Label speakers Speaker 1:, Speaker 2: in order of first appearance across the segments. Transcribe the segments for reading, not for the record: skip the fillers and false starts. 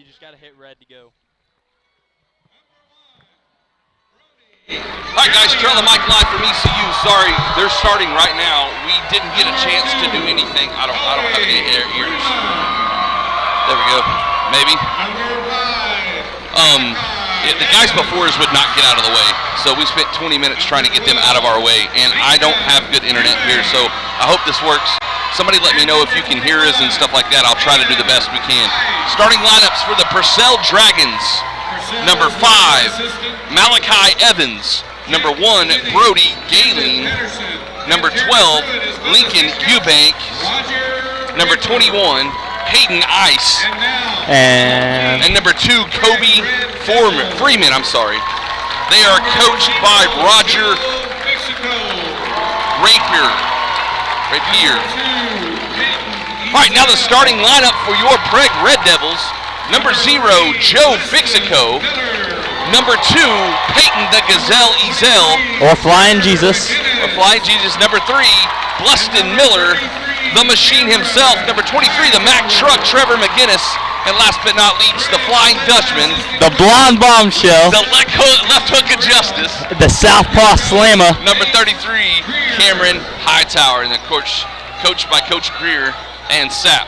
Speaker 1: You just got to hit red to go.
Speaker 2: All right, guys, Trail the mic live from ECU. Sorry, they're starting right now. We didn't get a chance to do anything. I don't have any ears. There we go. Maybe. The guys before us would not get out of the way, so we spent 20 minutes trying to get them out of our way, and I don't have good internet here, so I hope this works. Somebody let me know if you can hear us and stuff like that. I'll try to do the best we can. Starting lineups for the Purcell Dragons. Number 5, Malachi Evans. Number 1, Brody Galen. Number 12, Lincoln Eubank. Number 21, Hayden Ice.
Speaker 3: And
Speaker 2: number 2, Kobe Freeman. They are coached by Roger Rapier. All right, now the starting lineup for your Prague Red Devils. Number 0, Joe Fixico. Number 2, Peyton the Gazelle Ezel.
Speaker 3: Or Flying Jesus.
Speaker 2: Number 3, Bluston Miller, the machine himself. Number 23, the Mack Truck, Trevor McGinnis. And last but not least, the Flying Dutchman.
Speaker 3: The Blonde Bombshell.
Speaker 2: The left hook of justice.
Speaker 3: The Southpaw Slammer.
Speaker 2: Number 33, Cameron Hightower. And of course, coached by Coach Greer and Sapp.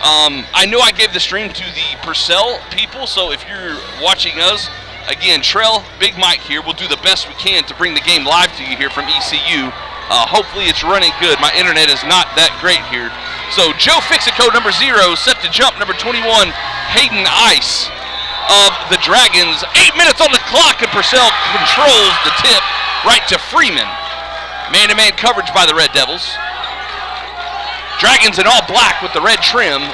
Speaker 2: I know I gave the stream to the Purcell people, so if you're watching us, again, Trell, Big Mike here, we'll do the best we can to bring the game live to you here from ECU. Hopefully it's running good. My internet is not that great here. So Joe Fixico, number 0, set to jump. Number 21, Hayden Ice of the Dragons. 8 minutes on the clock, and Purcell controls the tip right to Freeman. Man-to-man coverage by the Red Devils. Dragons in all black with the red trim.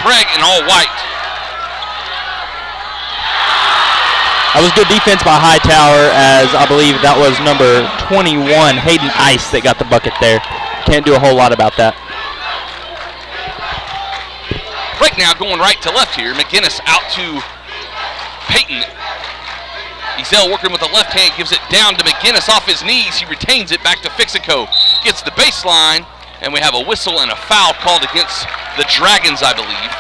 Speaker 2: Prague in all white.
Speaker 3: That was good defense by Hightower, as I believe that was number 21, Hayden Ice, that got the bucket there. Can't do a whole lot about that.
Speaker 2: Prague now going right to left here. McGinnis out to Peyton. Ezel working with the left hand, gives it down to McGinnis off his knees. He retains it back to Fixico. Gets the baseline, and we have a whistle and a foul called against the Dragons, I believe.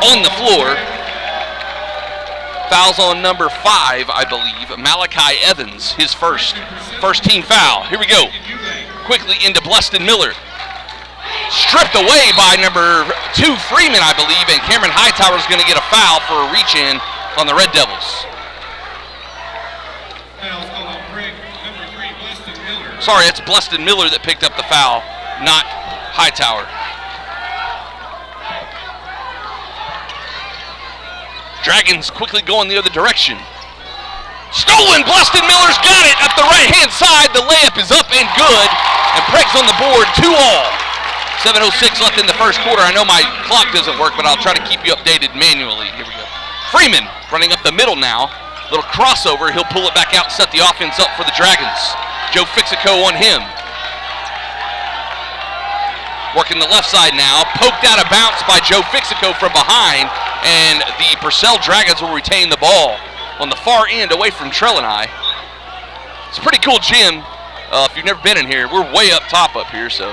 Speaker 2: On the floor. Fouls on number 5, I believe, Malachi Evans, his first team foul. Here we go. Quickly into Bluston Miller. Stripped away by number 2, Freeman, I believe, and Cameron Hightower is going to get a foul for a reach-in on the Red Devils. Sorry, it's Bluston Miller that picked up the foul, not Hightower. Dragons quickly going the other direction. Stolen! Bluston Miller's got it up the right-hand side. The layup is up and good. And Prague's on the board, 2-all. 7:06 left in the first quarter. I know my clock doesn't work, but I'll try to keep you updated manually. Here we go. Freeman running up the middle now. Little crossover. He'll pull it back out and set the offense up for the Dragons. Joe Fixico on him. Working the left side now. Poked out of bounds by Joe Fixico from behind. And the Purcell Dragons will retain the ball on the far end away from Trell and I. It's a pretty cool gym. If you've never been in here, we're way up top up here, so.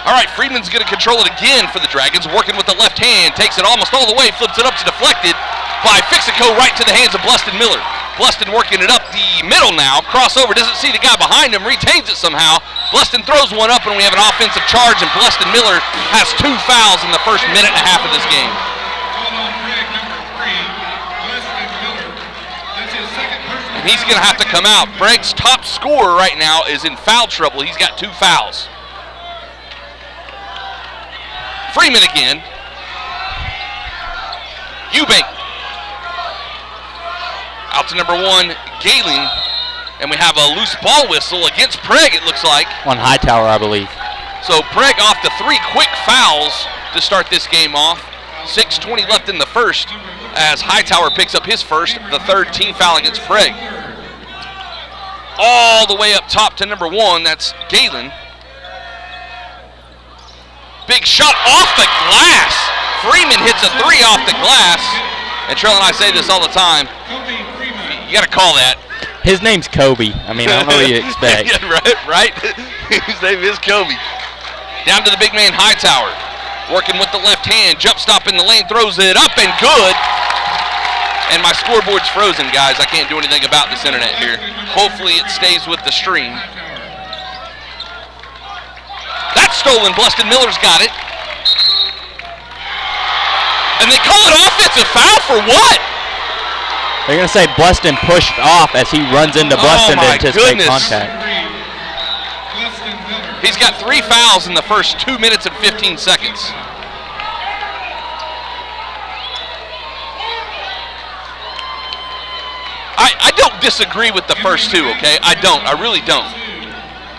Speaker 2: All right, Freeman's going to control it again for the Dragons, working with the left hand, takes it almost all the way, flips it up to deflected by Fixico right to the hands of Bluston Miller. Bluston working it up the middle now, crossover, doesn't see the guy behind him, retains it somehow. Bluston throws one up, and we have an offensive charge, and Bluston Miller has 2 fouls in the first minute and a half of this game. And he's going to have to come out. Prague's top scorer right now is in foul trouble. He's got 2 fouls. Freeman again. Eubank. Out to number 1, Galen. And we have a loose ball whistle against Prague, it looks like.
Speaker 3: On Hightower, I believe.
Speaker 2: So Prague off to 3 quick fouls to start this game off. 6:20 left in the first as Hightower picks up his first, the 3rd team foul against Prague. All the way up top to number 1, that's Galen. Big shot off the glass. Freeman hits a 3 off the glass. And Trell and I say this all the time. You got to call that.
Speaker 3: His name's Kobe. I mean, I don't know what you expect.
Speaker 2: Yeah, right? His name is Kobe. Down to the big man Hightower. Working with the left hand, jump stop in the lane, throws it up and good. And my scoreboard's frozen, guys. I can't do anything about this internet here. Hopefully it stays with the stream. That's stolen. Bluston Miller's got it. And they call it offensive foul for what?
Speaker 3: They're going to say Bluston pushed off as he runs into Bluston to anticipate contact.
Speaker 2: He's got 3 fouls in the first 2 minutes and 15 seconds. I don't disagree with the first 2, okay? I don't. I really don't.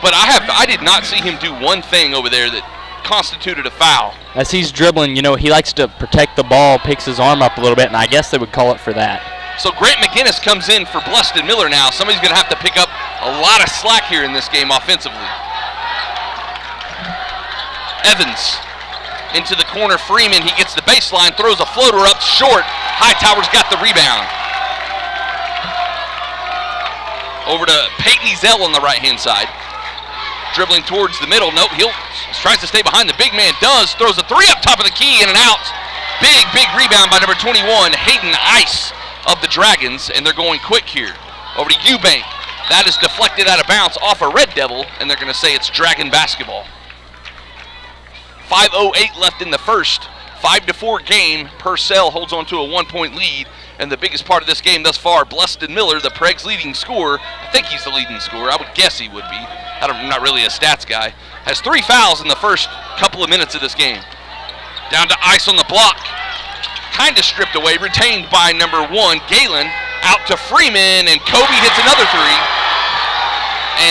Speaker 2: But I did not see him do one thing over there that constituted a foul.
Speaker 3: As he's dribbling, you know, he likes to protect the ball, picks his arm up a little bit, and I guess they would call it for that.
Speaker 2: So Grant McGinnis comes in for Bluston Miller now. Somebody's going to have to pick up a lot of slack here in this game offensively. Evans into the corner. Freeman, he gets the baseline, throws a floater up short. Hightower's got the rebound. Over to Peyton Ezell on the right-hand side. Dribbling towards the middle. Nope, he tries to stay behind. The big man does. Throws a 3 up top of the key, in and out. Big rebound by number 21, Hayden Ice of the Dragons, and they're going quick here. Over to Eubank. That is deflected out of bounds off a Red Devil, and they're going to say it's Dragon basketball. 5:08 left in the first. 5-4 game. Purcell holds on to a 1-point lead. And the biggest part of this game thus far, Bluston Miller, the Prague's leading scorer. I think he's the leading scorer. I would guess he would be. I'm not really a stats guy. Has 3 fouls in the first couple of minutes of this game. Down to Ice on the block. Kind of stripped away. Retained by number 1, Galen. Out to Freeman, and Kobe hits another 3.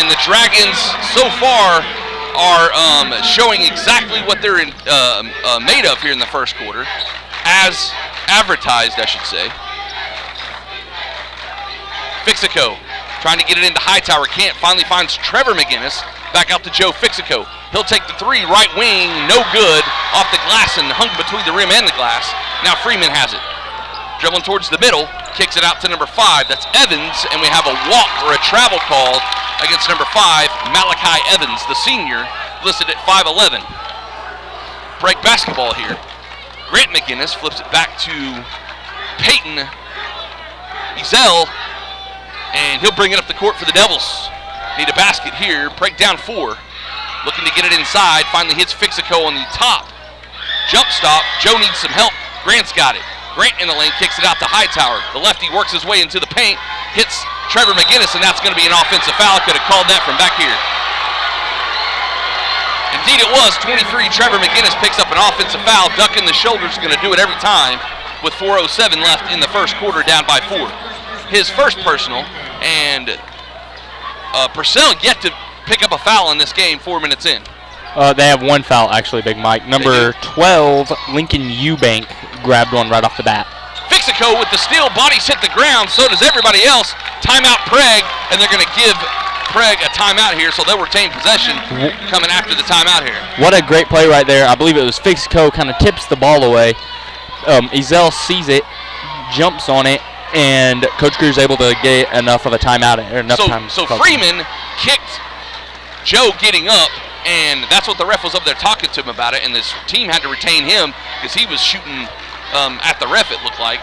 Speaker 2: And the Dragons so far are showing exactly what they're made of here in the first quarter. As advertised, I should say. Fixico trying to get it into Hightower. Can't. Finally finds Trevor McGinnis. Back out to Joe Fixico. He'll take the 3, right wing, no good. Off the glass and hung between the rim and the glass. Now Freeman has it. Dribbling towards the middle. Kicks it out to number 5. That's Evans. And we have a walk or a travel called against number 5, Malachi Evans, the senior, listed at 5'11". Break basketball here. Grant McGinnis flips it back to Peyton Ezell, and he'll bring it up the court for the Devils. Need a basket here. Break down 4. Looking to get it inside. Finally hits Fixico on the top. Jump stop. Joe needs some help. Grant's got it. Grant in the lane kicks it out to Hightower. The lefty works his way into the paint. Hits Trevor McGinnis, and that's going to be an offensive foul. Could have called that from back here. Indeed it was. 23, Trevor McGinnis picks up an offensive foul. Ducking the shoulders, going to do it every time with 4:07 left in the first quarter, down by 4. His first personal, and Purcell yet to pick up a foul in this game 4 minutes in.
Speaker 3: They have 1 foul, actually, Big Mike. Number 12, Lincoln Eubank, grabbed one right off the bat.
Speaker 2: Fixico with the steal. Bodies hit the ground. So does everybody else. Timeout Prague, and they're going to give Prague a timeout here, so they'll retain possession coming after the timeout here.
Speaker 3: What a great play right there. I believe it was Fixico kind of tips the ball away. Ezell sees it, jumps on it, and Coach Crew's able to get enough of a timeout.
Speaker 2: So Freeman kicked Joe getting up, and that's what the ref was up there talking to him about it, and this team had to retain him because he was shooting at the ref, it looked like.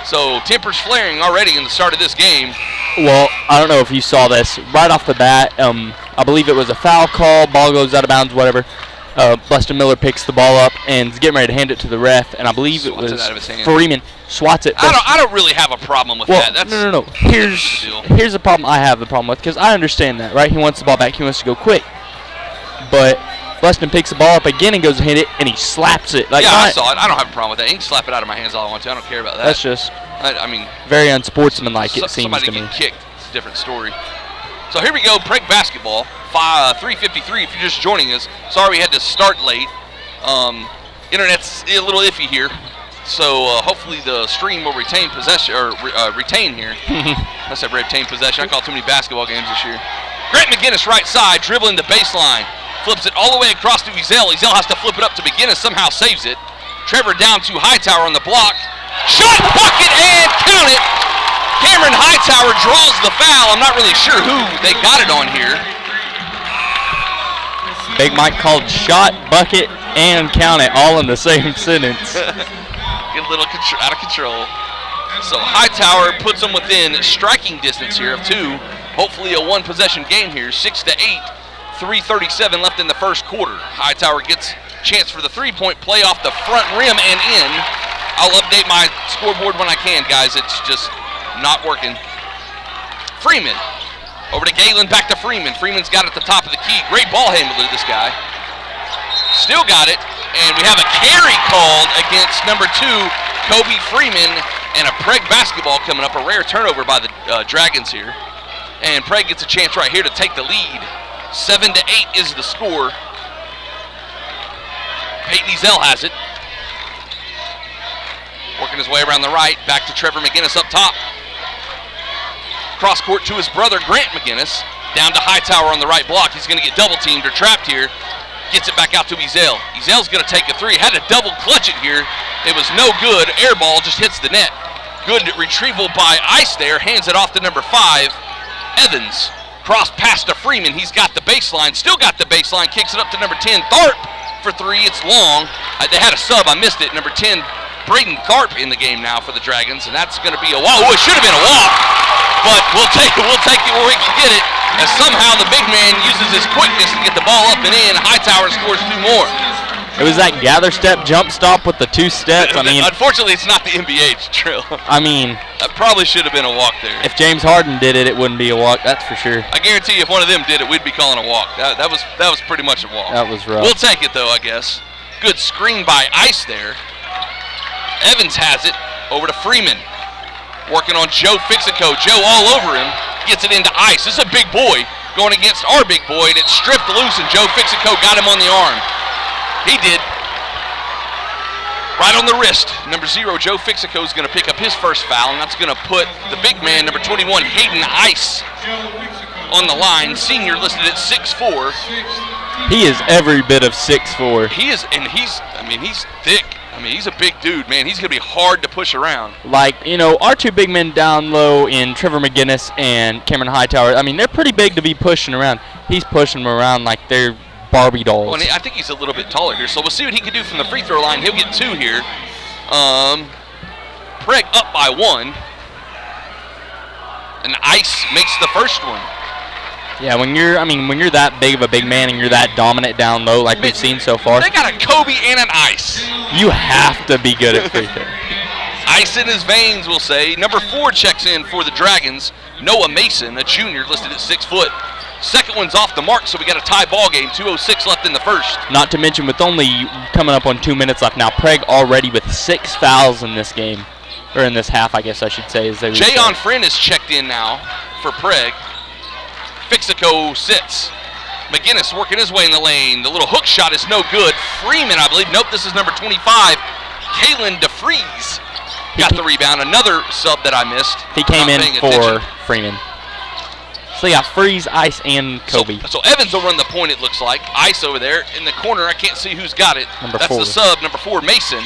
Speaker 2: So tempers flaring already in the start of this game.
Speaker 3: Well, I don't know if you saw this. Right off the bat, I believe it was a foul call, ball goes out of bounds, whatever. Bluston Miller picks the ball up and is getting ready to hand it to the ref, and I believe it was Freeman swats it.
Speaker 2: I don't really have a problem with that. That's
Speaker 3: no. Here's the problem I have the problem with, because I understand that, right? He wants the ball back. He wants to go quick. But Bluston picks the ball up again and goes to hit it, and he slaps it.
Speaker 2: Like, yeah, I saw it. I don't have a problem with that. He can slap it out of my hands all I want to. I don't care about that.
Speaker 3: That's just
Speaker 2: I mean,
Speaker 3: very unsportsmanlike, it seems to me.
Speaker 2: Somebody get kicked. It's a different story. So here we go, Prague basketball. 3:53 if you're just joining us. Sorry we had to start late. Internet's a little iffy here. So hopefully the stream will retain possession, or retain here. I said retain possession. I call too many basketball games this year. Grant McGinnis right side, dribbling the baseline. Flips it all the way across to Ezell. Ezell has to flip it up to McGinnis, somehow saves it. Trevor down to Hightower on the block. Shot, bucket, and count it. Cameron Hightower draws the foul. I'm not really sure who they got it on here.
Speaker 3: Big Mike called shot, bucket, and count it all in the same sentence.
Speaker 2: Get a little out of control. So Hightower puts them within striking distance here of 2. Hopefully a one-possession game here, 6-8. 3:37 left in the first quarter. Hightower gets a chance for the three-point play off the front rim and in. I'll update my scoreboard when I can, guys. It's just not working. Freeman. Over to Galen, back to Freeman. Freeman's got it at the top of the key. Great ball handler, this guy. Still got it. And we have a carry called against number 2, Kobe Freeman, and a Prague basketball coming up. A rare turnover by the Dragons here. And Prague gets a chance right here to take the lead. 7-8 is the score. Peyton Ezell has it. Working his way around the right. Back to Trevor McGinnis up top. Cross court to his brother, Grant McGinnis. Down to Hightower on the right block. He's going to get double teamed or trapped here. Gets it back out to Ezell. Ezell's going to take a 3. Had to double clutch it here. It was no good. Air ball just hits the net. Good retrieval by Ice there. Hands it off to number 5, Evans. Cross pass to Freeman. He's got the baseline. Still got the baseline. Kicks it up to number 10, Tharp for 3. It's long. They had a sub. I missed it. Number 10, Braden Tharp in the game now for the Dragons, and that's going to be a walk. Oh, it should have been a walk, but we'll take it where we can get it, as somehow the big man uses his quickness to get the ball up and in. Hightower scores 2 more.
Speaker 3: It was that gather step jump stop with the 2 steps. I mean,
Speaker 2: unfortunately, it's not the NBA drill.
Speaker 3: I mean,
Speaker 2: that probably should have been a walk there.
Speaker 3: If James Harden did it, it wouldn't be a walk. That's for sure.
Speaker 2: I guarantee you, if one of them did it, we'd be calling a walk. That was pretty much a walk.
Speaker 3: That was rough.
Speaker 2: We'll take it though, I guess. Good screen by Ice there. Evans has it over to Freeman. Working on Joe Fixico. Joe all over him. Gets it into Ice. This is a big boy going against our big boy, and it's stripped loose, and Joe Fixico got him on the arm. He did. Right on the wrist. Number 0, Joe Fixico, is going to pick up his first foul, and that's going to put the big man, number 21, Hayden Ice, on the line. Senior listed at 6'4".
Speaker 3: He is every bit of 6'4".
Speaker 2: He is, and he's thick. I mean, he's a big dude, man. He's going to be hard to push around.
Speaker 3: Like, you know, our 2 big men down low in Trevor McGinnis and Cameron Hightower, I mean, they're pretty big to be pushing around. He's pushing them around like they're Barbie dolls.
Speaker 2: Well, and I think he's a little bit taller here, so we'll see what he can do from the free throw line. He'll get 2 here. Prague up by 1. And Ice makes the first one.
Speaker 3: Yeah, when you're that big of a big man and you're that dominant down low like we've seen so far.
Speaker 2: They got a Kobe and an Ice.
Speaker 3: You have to be good at free throw.
Speaker 2: Ice in his veins, we'll say. Number 4 checks in for the Dragons. Noah Mason, a junior, listed at 6 foot. Second one's off the mark, so we got a tie ball game. 2:06 left in the first.
Speaker 3: Not to mention, with only coming up on 2 minutes left now, Prague already with 6 fouls in this game. Or in this half, I guess I should say.
Speaker 2: Jayon Friend is checked in now for Prague. Fixico sits. McGinnis working his way in the lane. The little hook shot is no good. Freeman, I believe. Nope, this is number 25. Kalen DeFries got the rebound. Another sub that I missed.
Speaker 3: He came in for Freeman. So yeah, Freeze, Ice, and Kobe.
Speaker 2: So Evans will run the point, it looks like. Ice over there in the corner. I can't see who's got it. That's 4. The sub, number 4, Mason.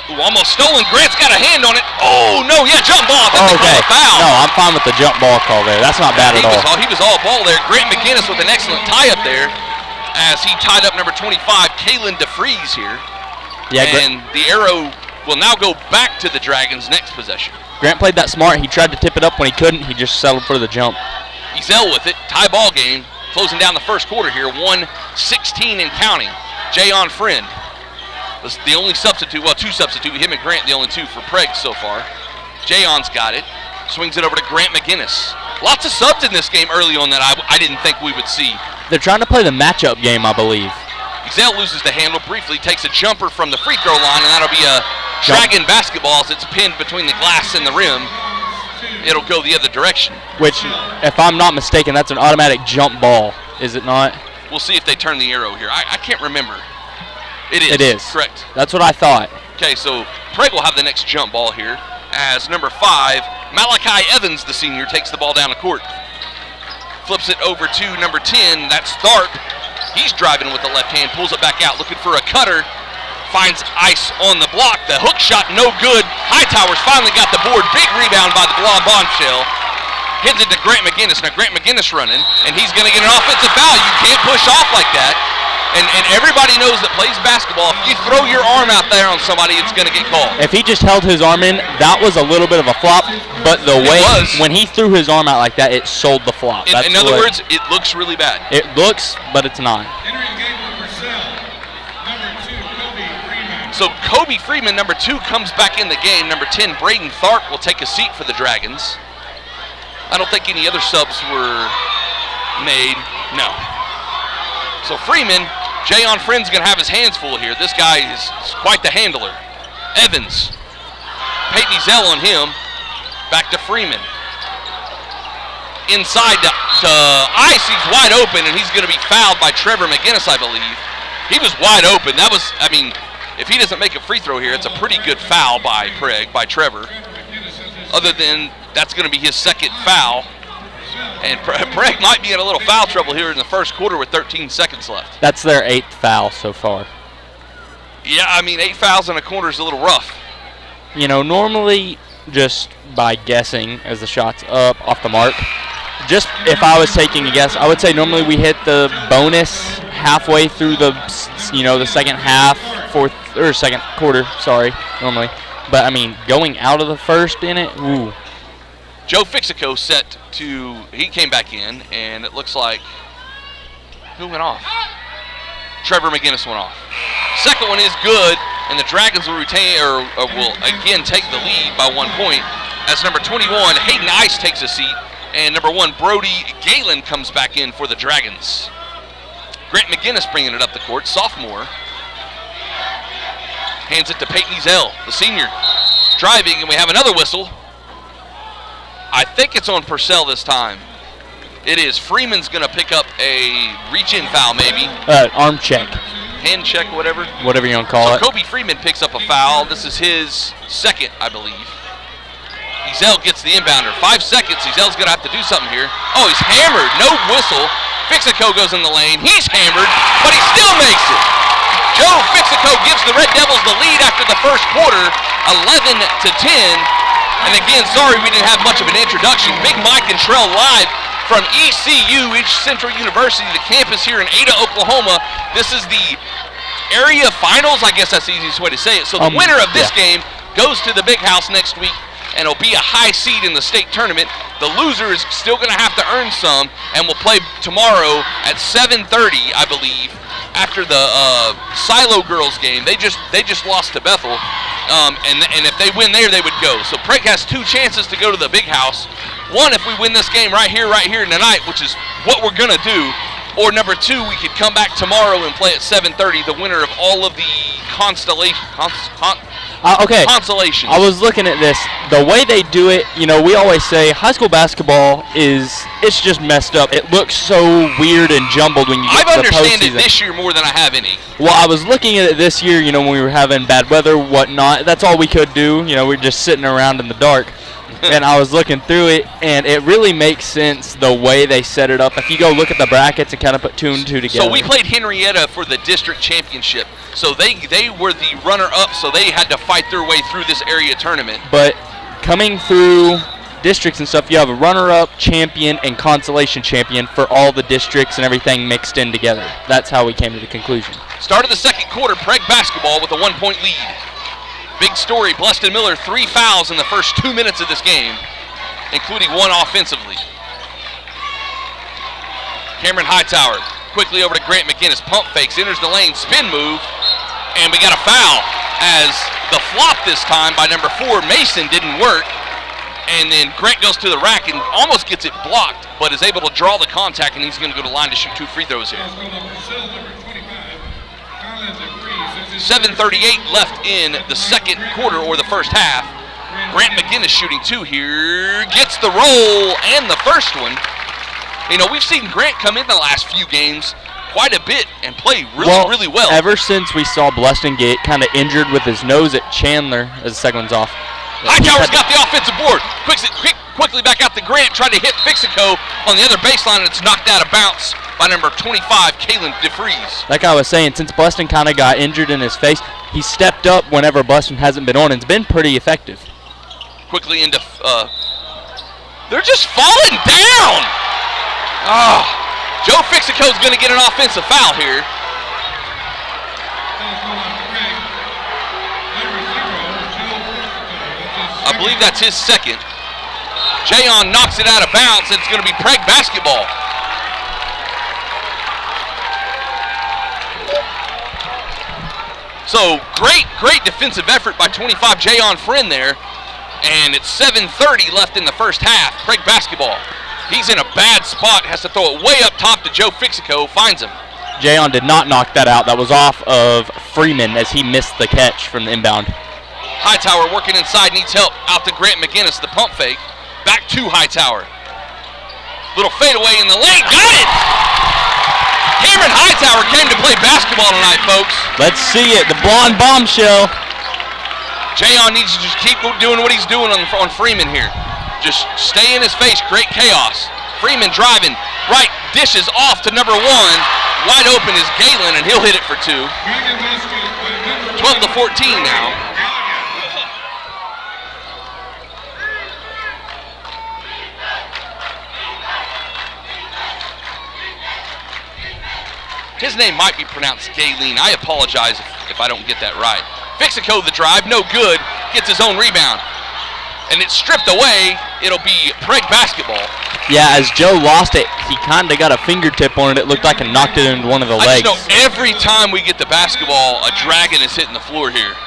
Speaker 2: Ooh, almost stolen. Grant's got a hand on it. Oh, no, yeah, jump ball. That's a foul.
Speaker 3: No, I'm fine with the jump ball call there. That's not bad at all.
Speaker 2: He was all ball there. Grant McGinnis with an excellent tie-up there as he tied up number 25, Kalen DeFries here. Yeah, and the arrow will now go back to the Dragons' next possession.
Speaker 3: Grant played that smart. He tried to tip it up when he couldn't. He just settled for the jump.
Speaker 2: Ezell with it. Tie ball game. Closing down the first quarter here. 1:16 and counting. Jayon Friend was the only substitute. Well, 2 substitute. Him and Grant the only 2 for Prague so far. Jayon's got it. Swings it over to Grant McGinnis. Lots of subs in this game early on that I didn't think we would see.
Speaker 3: They're trying to play the matchup game, I believe.
Speaker 2: Ezell loses the handle briefly, takes a jumper from the free throw line, and that'll be a Dragon basketball as it's pinned between the glass and the rim. It'll go the other direction.
Speaker 3: Which, if I'm not mistaken, that's an automatic jump ball, is it not?
Speaker 2: We'll see if they turn the arrow here. I can't remember. It is.
Speaker 3: It is.
Speaker 2: Correct.
Speaker 3: That's what I thought.
Speaker 2: Okay, so Prague will have the next jump ball here as number 5, Malachi Evans, the senior, takes the ball down the court. Flips it over to number 10, that's Tharp. He's driving with the left hand, pulls it back out, looking for a cutter. Finds Ice on the block. The hook shot, no good. Hightower's finally got the board. Big rebound by the Bombshell. Hits it to Grant McGinnis. Now Grant McGinnis running, and he's going to get an offensive foul. You can't push off like that. And everybody knows that plays basketball. If you throw your arm out there on somebody, it's going to get called.
Speaker 3: If he just held his arm in, that was a little bit of a flop. But the way when he threw his arm out like that, it sold the flop.
Speaker 2: In other words, it looks really bad.
Speaker 3: It looks, but it's not.
Speaker 2: So Kobe Freeman, number 2, comes back in the game. Number 10, Braden Tharp will take a seat for the Dragons. I don't think any other subs were made. No. So Freeman, Jayon Friend's going to have his hands full here. This guy is quite the handler. Evans. Peyton Ezell on him. Back to Freeman. Inside to Ice. He's wide open, and he's going to be fouled by Trevor McGinnis, I believe. He was wide open. That was, I mean, if he doesn't make a free throw here, it's a pretty good foul by Prague, by Trevor. Other than that's going to be his second foul. And Prague might be in a little foul trouble here in the first quarter with 13 seconds left.
Speaker 3: That's their 8th foul so far.
Speaker 2: Yeah, I mean, 8 fouls in a quarter is a little rough.
Speaker 3: You know, normally just by guessing as the shot's up off the mark, just if I was taking a guess, I would say normally we hit the bonus halfway through the, the second half, second quarter, normally. But, I mean, going out of the first in it, ooh.
Speaker 2: Joe Fixico he came back in, and it looks like, who went off? Trevor McGinnis went off. Second one is good, and the Dragons will retain, or will again take the lead by 1 point, as number 21, Hayden Ice, takes a seat, and number 1, Brody Galen, comes back in for the Dragons. Grant McGinnis bringing it up the court, sophomore. Hands it to Peyton Ezell, the senior. Driving, and we have another whistle. I think it's on Purcell this time. It is. Freeman's going to pick up a reach-in foul, maybe.
Speaker 3: Arm check.
Speaker 2: Hand check, whatever.
Speaker 3: Whatever you want to call it.
Speaker 2: Kobe Freeman picks up a foul. This is his second, I believe. Ezell gets the inbounder. 5 seconds. Ezell's going to have to do something here. Oh, he's hammered. No whistle. Fixico goes in the lane. He's hammered, but he still makes it. Joe Fixico gives the Red Devils the lead after the first quarter, 11-10. And again, sorry we didn't have much of an introduction. Big Mike and Trell live from ECU, East Central University, the campus here in Ada, Oklahoma. This is the area finals. I guess that's the easiest way to say it. So the winner of this game goes to the Big House next week, and it'll be a high seed in the state tournament. The loser is still going to have to earn some, and will play tomorrow at 7:30, I believe, after the Silo girls game. They just lost to Bethel. And if they win there, they would go. So Prague has 2 chances to go to the Big House. One, if we win this game right here tonight, which is what we're going to do. Or number 2, we could come back tomorrow and play at 7:30, the winner of all of the consolations.
Speaker 3: I was looking at this. The way they do it, we always say high school basketball it's just messed up. It looks so weird and jumbled when you get to the postseason.
Speaker 2: I've understood it this year more than I have any.
Speaker 3: Well, I was looking at it this year, when we were having bad weather, whatnot. That's all we could do. We're just sitting around in the dark. And I was looking through it, and it really makes sense the way they set it up. If you go look at the brackets and kind of put 2 and 2 together.
Speaker 2: So we played Henrietta for the district championship. So they were the runner-up, so they had to fight their way through this area tournament.
Speaker 3: But coming through districts and stuff, you have a runner-up, champion, and consolation champion for all the districts and everything mixed in together. That's how we came to the conclusion.
Speaker 2: Start of the second quarter, Prague basketball with a 1-point lead. Big story, Bleston Miller, 3 fouls in the first 2 minutes of this game, including 1 offensively. Cameron Hightower quickly over to Grant McGinnis. Pump fakes, enters the lane, spin move, and we got a foul as the flop this time by number 4, Mason, didn't work. And then Grant goes to the rack and almost gets it blocked, but is able to draw the contact, and he's going to go to the line to shoot 2 free throws here. 7:38 left in the second quarter, or the first half. Grant McGinnis shooting 2 here. Gets the roll and the first one. We've seen Grant come in the last few games quite a bit and play really well.
Speaker 3: Ever since we saw Bleston get kind of injured with his nose at Chandler as the second one's off.
Speaker 2: Hightower's got the offensive board. Quickly back out to Grant, trying to hit Fixico on the other baseline, and it's knocked out of bounds by number 25, Kalen DeFries.
Speaker 3: Like I was saying, since Bleston kind of got injured in his face, he stepped up whenever Bleston hasn't been on, and it's been pretty effective.
Speaker 2: Quickly into, they're just falling down! Joe Fixico's going to get an offensive foul here. I believe that's his second. Jayon knocks it out of bounds, and it's going to be Prague basketball. So great defensive effort by 25 Jayon Friend there. And it's 7:30 left in the first half. Prague basketball. He's in a bad spot. Has to throw it way up top to Joe Fixico. Finds him.
Speaker 3: Jayon did not knock that out. That was off of Freeman as he missed the catch from the inbound.
Speaker 2: Hightower working inside, needs help. Out to Grant McGinnis, the pump fake. Back to Hightower. Little fadeaway in the lane. Got it! Cameron Hightower came to play basketball tonight, folks.
Speaker 3: Let's see it. The blonde bombshell.
Speaker 2: Jayon needs to just keep doing what he's doing on Freeman here. Just stay in his face, create chaos. Freeman driving, right, dishes off to number 1. Wide open is Galen, and he'll hit it for 2. 12-14 now. His name might be pronounced Galen. I apologize if I don't get that right. Fixico the drive, no good, gets his own rebound. And it's stripped away. It'll be Prague basketball.
Speaker 3: Yeah, as Joe lost it, he kind of got a fingertip on it. It looked like it knocked it into one of the legs.
Speaker 2: I just know every time we get the basketball, a dragon is hitting the floor here.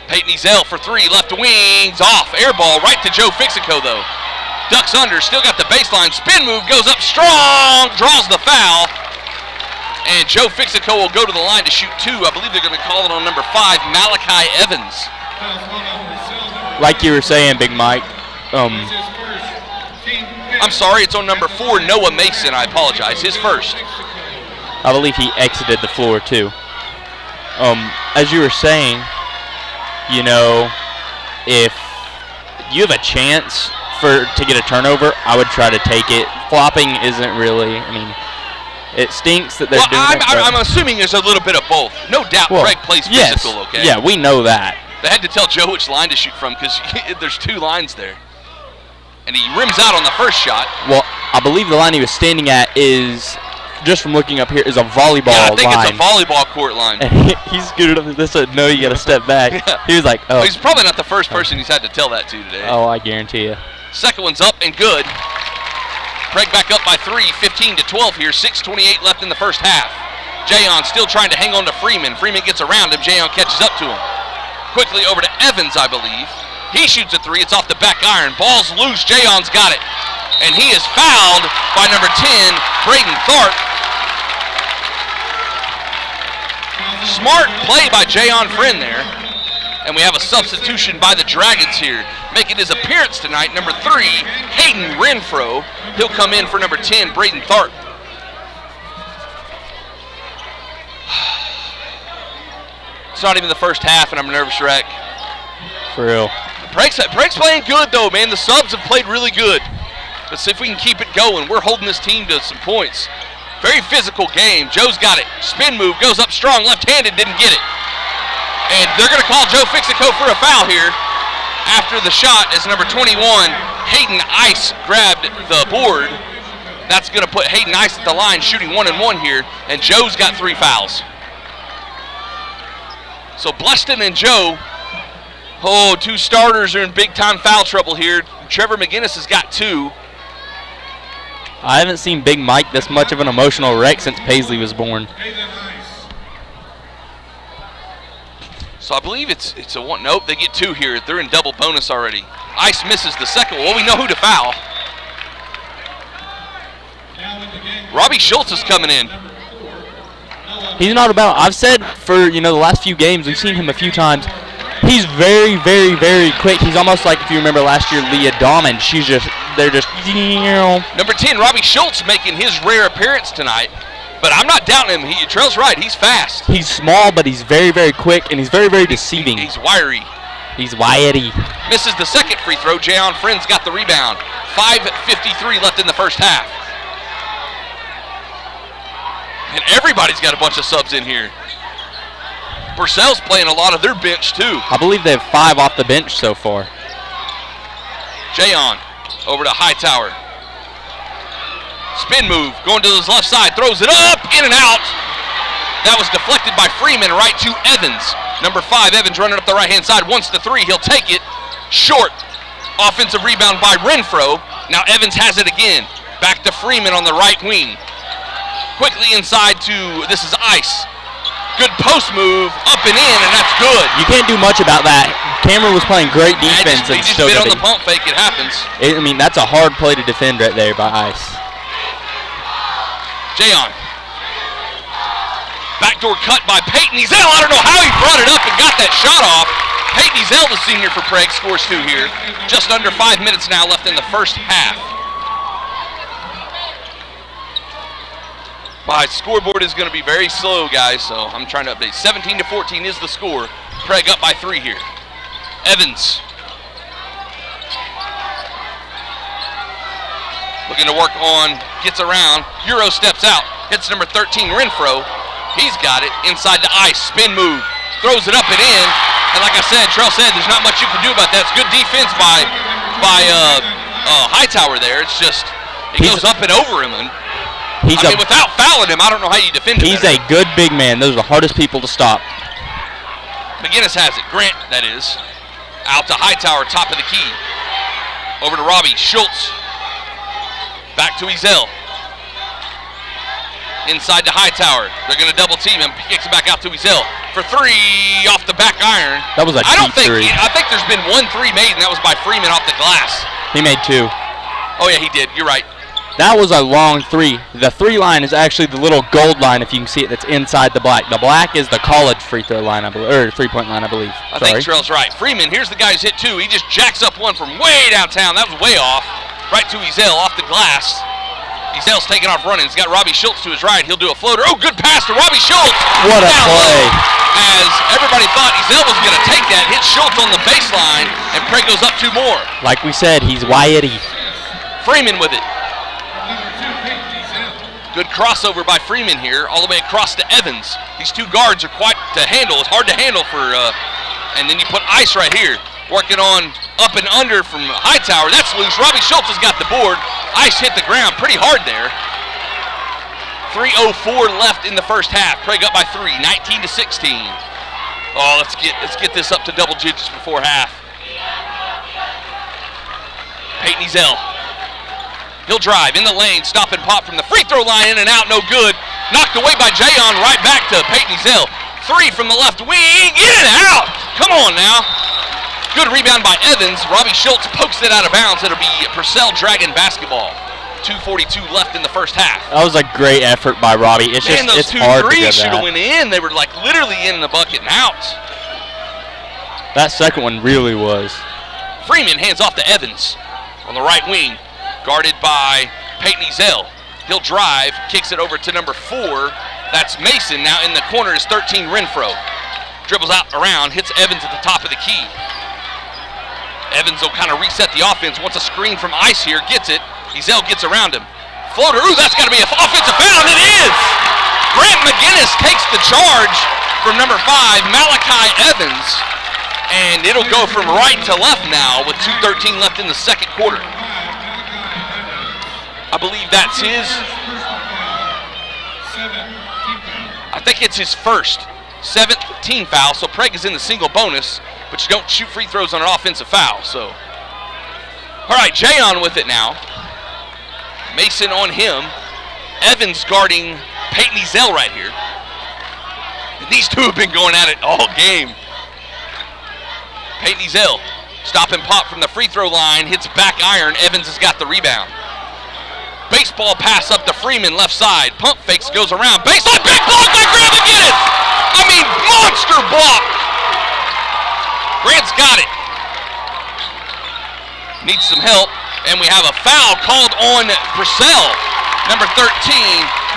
Speaker 2: Peyton Ezell for 3, left wings, off. Air ball right to Joe Fixico, though. Ducks under, still got the baseline. Spin move, goes up strong, draws the foul. And Joe Fixico will go to the line to shoot 2. I believe they're going to call it on number 5, Malachi Evans.
Speaker 3: Like you were saying, Big Mike.
Speaker 2: I'm sorry, it's on number 4, Noah Mason. I apologize. His first.
Speaker 3: I believe he exited the floor, too. As you were saying, you know, if you have a chance to get a turnover, I would try to take it. Flopping isn't really, I mean, it stinks that they're doing it.
Speaker 2: I'm assuming there's a little bit of both. No doubt Prague plays physical, okay?
Speaker 3: Yeah, we know that.
Speaker 2: They had to tell Joe which line to shoot from because there's 2 lines there. And he rims out on the first shot.
Speaker 3: Well, I believe the line he was standing at is, just from looking up here, is a volleyball line.
Speaker 2: Yeah, I think it's a volleyball court line.
Speaker 3: And he scooted up to this and said, no, you got to step back. Yeah. He was like, oh.
Speaker 2: He's probably not the first person he's had to tell that to today.
Speaker 3: Oh, I guarantee you.
Speaker 2: Second one's up and good. Prague back up by 3, 15-12 here, 6:28 left in the first half. Jayon still trying to hang on to Freeman. Freeman gets around him, Jayon catches up to him. Quickly over to Evans, I believe. He shoots a 3, it's off the back iron. Ball's loose, Jayon's got it. And he is fouled by number 10, Braden Tharp. Smart play by Jayon Friend there. And we have a substitution by the Dragons here. Making his appearance tonight, number 3, Hayden Renfro. He'll come in for number 10, Braden Tharp. It's not even the first half, and I'm a nervous wreck.
Speaker 3: For real.
Speaker 2: Prague's playing good, though, man. The subs have played really good. Let's see if we can keep it going. We're holding this team to some points. Very physical game. Joe's got it. Spin move, goes up strong, left-handed, didn't get it. And they're going to call Joe Fixico for a foul here after the shot as number 21, Hayden Ice, grabbed the board. That's going to put Hayden Ice at the line shooting 1-and-1 here, and Joe's got 3 fouls. So Bleston and Joe, 2 starters are in big-time foul trouble here. Trevor McGinnis has got 2.
Speaker 3: I haven't seen Big Mike this much of an emotional wreck since Paisley was born.
Speaker 2: So I believe it's a 1. Nope, they get 2 here. They're in double bonus already. Ice misses the second. Well, we know who to foul. Robbie Schultz is coming in.
Speaker 3: He's not about. I've said for the last few games, we've seen him a few times. He's very, very, very quick. He's almost like, if you remember last year, Leah Dawman. They're just.
Speaker 2: Number 10, Robbie Schultz, making his rare appearance tonight. But I'm not doubting him. Trell's right. He's fast.
Speaker 3: He's small, but he's very, very quick, and he's very, very deceiving.
Speaker 2: He's wiry.
Speaker 3: He's wiry.
Speaker 2: Misses the second free throw. Jayon Friend's got the rebound. 5:53 left in the first half. And everybody's got a bunch of subs in here. Purcell's playing a lot of their bench, too.
Speaker 3: I believe they have 5 off the bench so far.
Speaker 2: Jayon over to Hightower. Spin move, going to his left side, throws it up, in and out. That was deflected by Freeman right to Evans. Number 5, Evans running up the right-hand side. Wants the 3. He'll take it. Short. Offensive rebound by Renfro. Now Evans has it again. Back to Freeman on the right wing. Quickly inside to, this is Ice. Good post move, up and in, and that's good.
Speaker 3: You can't do much about that. Cameron was playing great defense.
Speaker 2: He just bit on the pump fake. It happens.
Speaker 3: I mean, that's a hard play to defend right there by Ice.
Speaker 2: Jayon. Backdoor cut by Peyton Ezel. I don't know how he brought it up and got that shot off. Peyton Ezel, the senior for Prague, scores 2 here. Just under 5 minutes now left in the first half. My scoreboard is going to be very slow, guys, so I'm trying to update. 17-14 is the score. Prague up by 3 here. Evans. Looking to work on, gets around. Euro steps out. Hits number 13, Renfro. He's got it. Inside the Ice. Spin move. Throws it up and in. And like I said, Trell said, there's not much you can do about that. It's good defense by Hightower there. It's just, he goes up and over him. And without fouling him, I don't know how you defend him.
Speaker 3: He's a good big man. Those are the hardest people to stop.
Speaker 2: McGinnis has it. Grant, that is. Out to Hightower, top of the key. Over to Robbie. Schultz. Back to Ezel. Inside to Hightower. They're going to double team him. Kicks it back out to Ezel. For 3 off the back iron.
Speaker 3: That was a deep 3.
Speaker 2: I think there's been 1 3 made, and that was by Freeman off the glass.
Speaker 3: He made 2.
Speaker 2: Oh, yeah, he did. You're right.
Speaker 3: That was a long 3. The 3 line is actually the little gold line, if you can see it, that's inside the black. The black is the college free throw line, I believe, or 3-point line, I believe.
Speaker 2: I think Trell's right. Freeman, here's the guy who's hit 2. He just jacks up 1 from way downtown. That was way off. Right to Ezel off the glass. Ezel's taking off running. He's got Robbie Schultz to his right. He'll do a floater. Oh, good pass to Robbie Schultz.
Speaker 3: What a play.
Speaker 2: As everybody thought Ezel was going to take that. Hits Schultz on the baseline, and Prague goes up 2 more.
Speaker 3: Like we said, he's Wyatty.
Speaker 2: Freeman with it. Good crossover by Freeman here, all the way across to Evans. These 2 guards are quite to handle. It's hard to handle for, and then you put Ice right here. Working on up and under from Hightower. That's loose. Robbie Schultz has got the board. Ice hit the ground pretty hard there. 3:04 left in the first half. Prague up by 3, 19-16. Oh, let's get this up to double digits before half. Peyton Ezel. He'll drive in the lane, stop and pop from the free throw line, in and out, no good. Knocked away by Jayon, right back to Peyton Ezel. 3 from the left wing, in and out. Come on now. Good rebound by Evans. Robbie Schultz pokes it out of bounds. It'll be Purcell Dragon basketball. 2:42 left in the first half.
Speaker 3: That was a great effort by Robbie. It's
Speaker 2: Man,
Speaker 3: just,
Speaker 2: those
Speaker 3: it's
Speaker 2: 2
Speaker 3: hard to
Speaker 2: threes
Speaker 3: get
Speaker 2: should have
Speaker 3: that.
Speaker 2: went in. They were like literally in the bucket and out.
Speaker 3: That second one really was.
Speaker 2: Freeman hands off to Evans on the right wing, guarded by Peyton Ezel. He'll drive, kicks it over to number 4. That's Mason. Now in the corner is 13, Renfro. Dribbles out around, hits Evans at the top of the key. Evans will kind of reset the offense. Wants a screen from Ice here, gets it. Ezel gets around him. Floater, ooh, that's got to be an offensive foul, and it is! Grant McGinnis takes the charge from number 5, Malachi Evans, and it'll go from right to left now with 2:13 left in the second quarter. I believe that's his. I think it's his first 7th team foul, so Prague is in the single bonus, but you don't shoot free throws on an offensive foul, so. All right, Jayon with it now. Mason on him. Evans guarding Peyton Ezel right here. And these 2 have been going at it all game. Peyton Ezel, stop and pop from the free throw line, hits back iron. Evans has got the rebound. Baseball pass up to Freeman, left side. Pump fakes, goes around. Baseline, big block by Grant McGinnis! I mean, monster block! Grant's got it. Needs some help, and we have a foul called on Purcell. Number 13,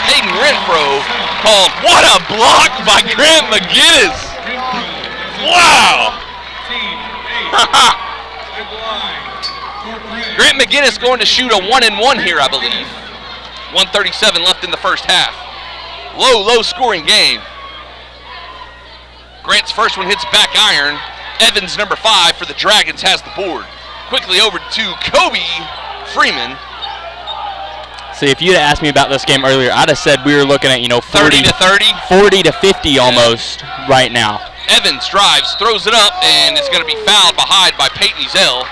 Speaker 2: Hayden Renfro, called. What a block by Grant McGinnis! Wow! Grant McGinnis going to shoot a 1-and-1 here, I believe. 1:37 left in the first half. Low scoring game. Grant's first one hits back iron. Evans, number 5 for the Dragons, has the board. Quickly over to Kobe Freeman.
Speaker 3: See, if you'd asked me about this game earlier, I'd have said we were looking at,
Speaker 2: 30 to 30,
Speaker 3: 40 to 50 almost right now.
Speaker 2: Evans drives, throws it up, and is going to be fouled behind by Peyton Ezell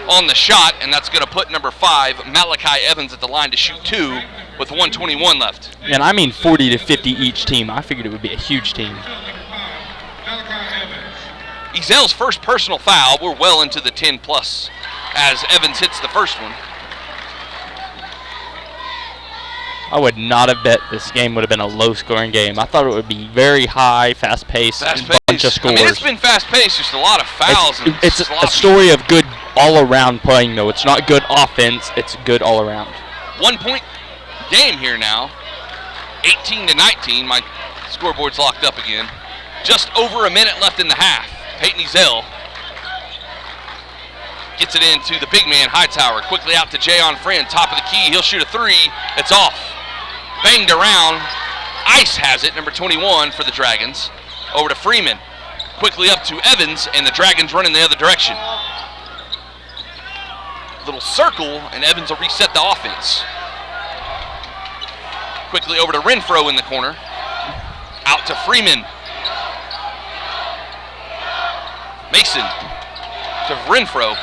Speaker 2: on the shot, and that's going to put number 5, Malachi Evans, at the line to shoot 2 with 1:21 left.
Speaker 3: And I mean 40 to 50 each team. I figured it would be a huge team.
Speaker 2: Ezell's first personal foul. We're well into the 10+ as Evans hits the first one.
Speaker 3: I would not have bet this game would have been a low-scoring game. I thought it would be very high, fast-paced, and a bunch of scores.
Speaker 2: I mean, it's been fast-paced, just a lot of fouls.
Speaker 3: It's a story of good all-around playing, though. It's not good offense. It's good all-around. 1-point
Speaker 2: game here now. 18 to 19. My scoreboard's locked up again. Just over a minute left in the half. Peyton Ezell gets it into the big man, Hightower. Quickly out to Jayon Friend, top of the key. He'll shoot a 3. It's off. Banged around. Ice has it, number 21 for the Dragons. Over to Freeman. Quickly up to Evans, and the Dragons running the other direction. Little circle, and Evans will reset the offense. Quickly over to Renfro in the corner. Out to Freeman. Mason to Renfro.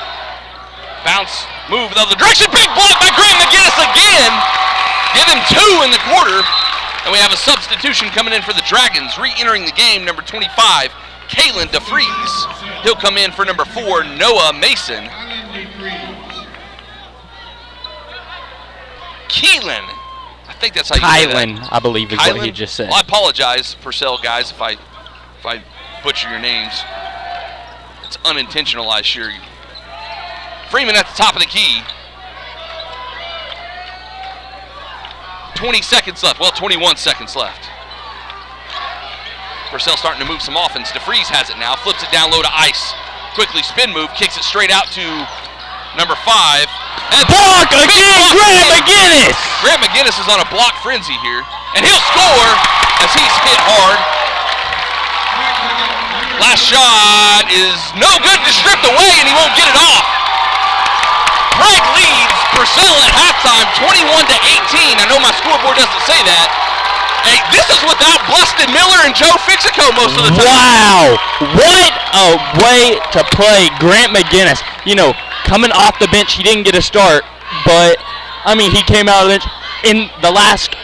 Speaker 2: Bounce, move the other direction. Big block by Grant McGinnis again. Give him 2 in the quarter. And we have a substitution coming in for the Dragons. Re-entering the game, number 25, Kalen DeFries. He'll come in for number 4, Noah Mason. Keelan. I think that's how you say that.
Speaker 3: Kylan, I believe is what he just said.
Speaker 2: Well, I apologize, Purcell guys, if I butcher your names. It's unintentional, I assure you. Freeman at the top of the key. 20 seconds left. Well, 21 seconds left. Purcell starting to move some offense. DeFries has it now. Flips it down low to Ice. Quickly spin move. Kicks it straight out to number 5. And
Speaker 3: block again, Grant McGinnis!
Speaker 2: Grant McGinnis is on a block frenzy here. And he'll score as he's hit hard. Last shot is no good, just stripped away, and he won't get it off. Prague leads Purcell at halftime, 21 to 18. I know my scoreboard doesn't say that. Hey, this is without Bluston Miller and Joe Fixico most of the time.
Speaker 3: Wow, what a way to play Grant McGinnis. Coming off the bench, he didn't get a start, but, he came out of the bench. In the last,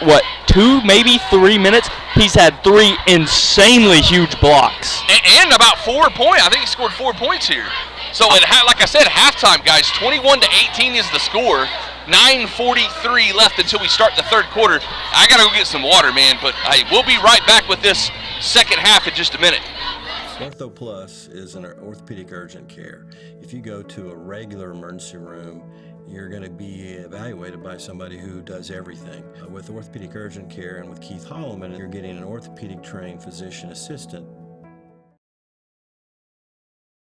Speaker 3: 2, maybe 3 minutes, he's had 3 insanely huge blocks.
Speaker 2: And about 4 points. I think he scored 4 points here. So, like I said, halftime, guys, 21 to 18 is the score. 9:43 left until we start the third quarter. I got to go get some water, man, but we'll be right back with this second half in just a minute.
Speaker 1: Ortho Plus is an orthopedic urgent care. If you go to a regular emergency room, you're going to be evaluated by somebody who does everything. With orthopedic urgent care and with Keith Holloman, you're getting an orthopedic trained physician assistant.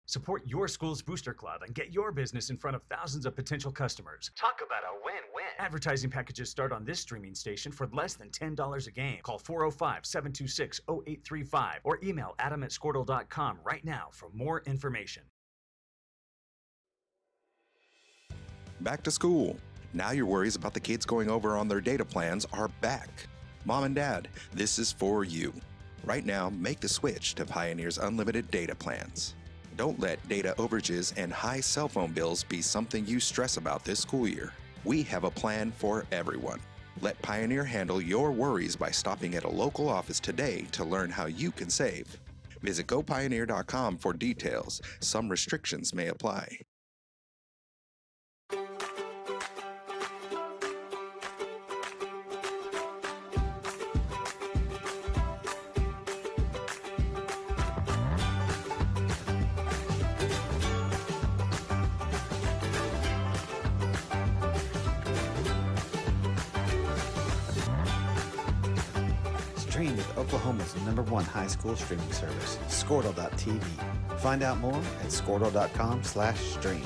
Speaker 4: Support your school's booster club and get your business in front of thousands of potential customers. Talk about a win-win. Advertising packages start on this streaming station for less than $10 a game. Call 405-726-0835 or email adam@squirtle.com right now for more information.
Speaker 5: Back to school. Now your worries about the kids going over on their data plans are back. Mom and Dad, this is for you. Right now, make the switch to Pioneer's unlimited data plans. Don't let data overages and high cell phone bills be something you stress about this school year. We have a plan for everyone. Let Pioneer handle your worries by stopping at a local office today to learn how you can save. Visit gopioneer.com for details. Some restrictions may apply.
Speaker 6: Stream with Oklahoma's #1 high school streaming service, Squirtle.tv. Find out more at Squirtle.com/stream.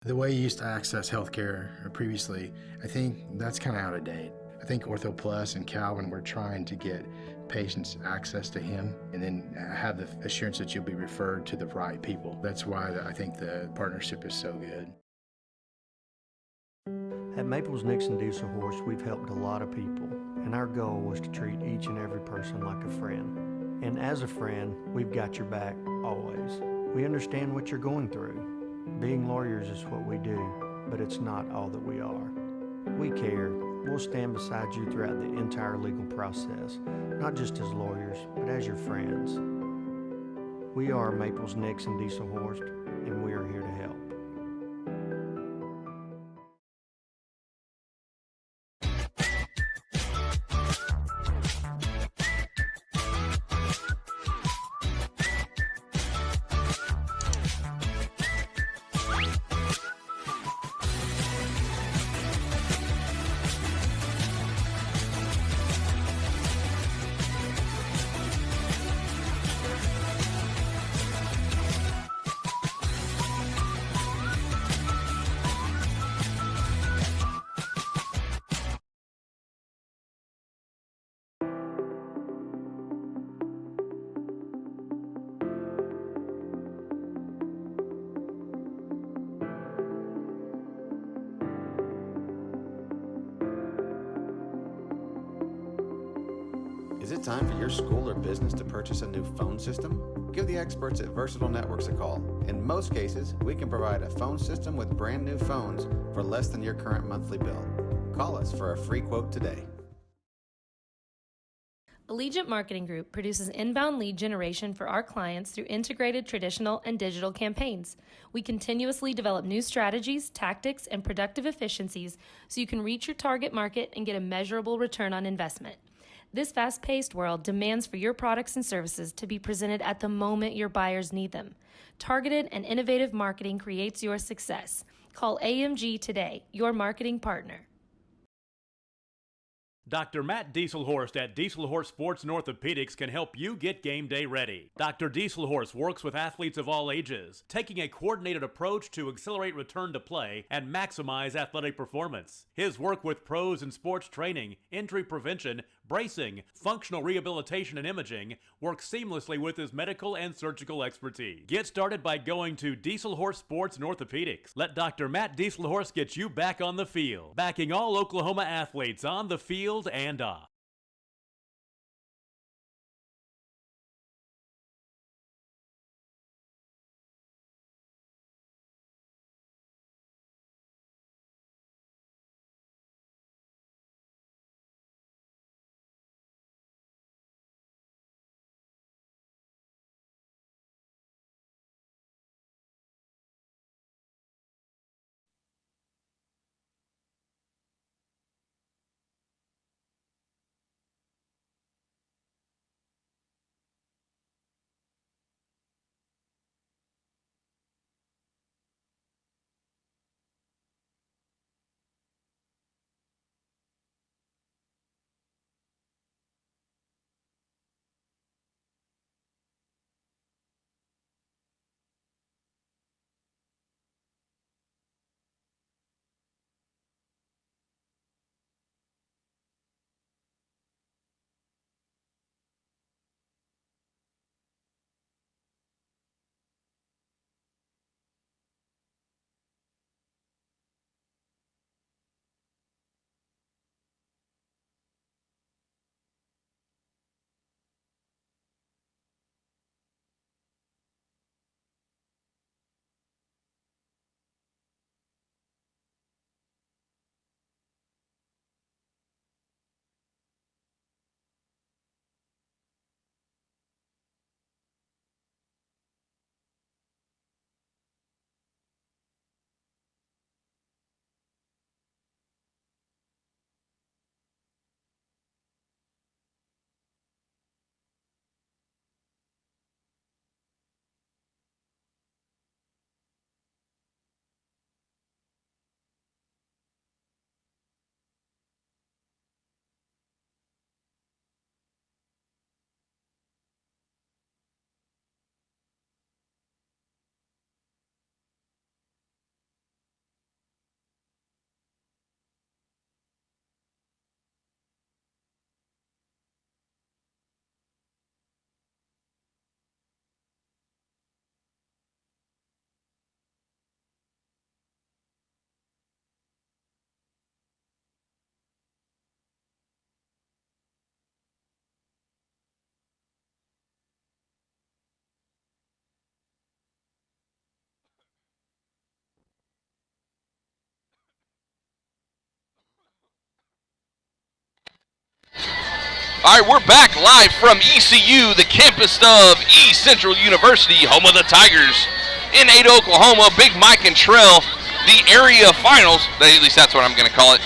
Speaker 7: The way you used to access healthcare previously, I think that's kind of out of date. I think Ortho Plus and Calvin were trying to get patients access to him and then have the assurance that you'll be referred to the right people. That's why I think the partnership is so good.
Speaker 8: At Maples Nixon Diesel Horse, we've helped a lot of people, and our goal was to treat each and every person like a friend. And as a friend, we've got your back always. We understand what you're going through. Being lawyers is what we do, but it's not all that we are. We care. We'll stand beside you throughout the entire legal process, not just as lawyers, but as your friends. We are Maples Nixon Diesel Horse, and we are here to help.
Speaker 6: Is it time for your school or business to purchase a new phone system? Give the experts at Versatile Networks a call. In most cases, we can provide a phone system with brand new phones for less than your current monthly bill. Call us for a free quote today.
Speaker 9: Allegiant Marketing Group produces inbound lead generation for our clients through integrated traditional and digital campaigns. We continuously develop new strategies, tactics, and productive efficiencies so you can reach your target market and get a measurable return on investment. This fast-paced world demands for your products and services to be presented at the moment your buyers need them. Targeted and innovative marketing creates your success. Call AMG today, your marketing partner.
Speaker 10: Dr. Matt Dieselhorst at Dieselhorst Sports and Orthopedics can help you get game day ready. Dr. Dieselhorst works with athletes of all ages, taking a coordinated approach to accelerate return to play and maximize athletic performance. His work with pros in sports training, injury prevention, bracing, functional rehabilitation, and imaging works seamlessly with his medical and surgical expertise. Get started by going to Dieselhorst Sports and Orthopedics. Let Dr. Matt Dieselhorst get you back on the field, backing all Oklahoma athletes on the field and off.
Speaker 2: All right, we're back live from ECU, the campus of East Central University, home of the Tigers in Ada, Oklahoma. Big Mike and Trell, the area finals, at least that's what I'm going to call it.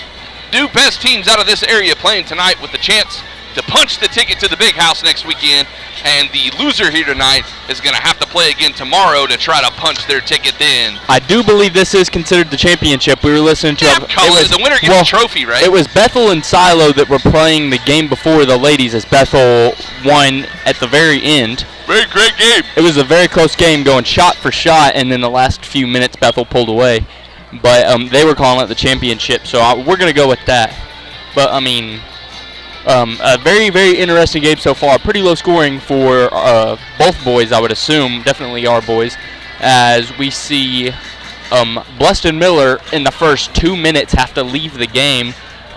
Speaker 2: Two best teams out of this area playing tonight with the chance to punch the ticket to the big house next weekend. And the loser here tonight is going to have to play again tomorrow to try to punch their ticket then.
Speaker 3: I do believe this is considered the championship. We were listening to
Speaker 2: the winner gets a trophy, right?
Speaker 3: It was Bethel and Silo that were playing the game before the ladies, as Bethel won at the very end.
Speaker 2: Very great game.
Speaker 3: It was a very close game going shot for shot, and then the last few minutes Bethel pulled away. But they were calling it the championship, so we're going to go with that. But, I mean, a very, very interesting game so far. Pretty low scoring for both boys, I would assume. Definitely our boys. As we see Bluston Miller in the first 2 minutes have to leave the game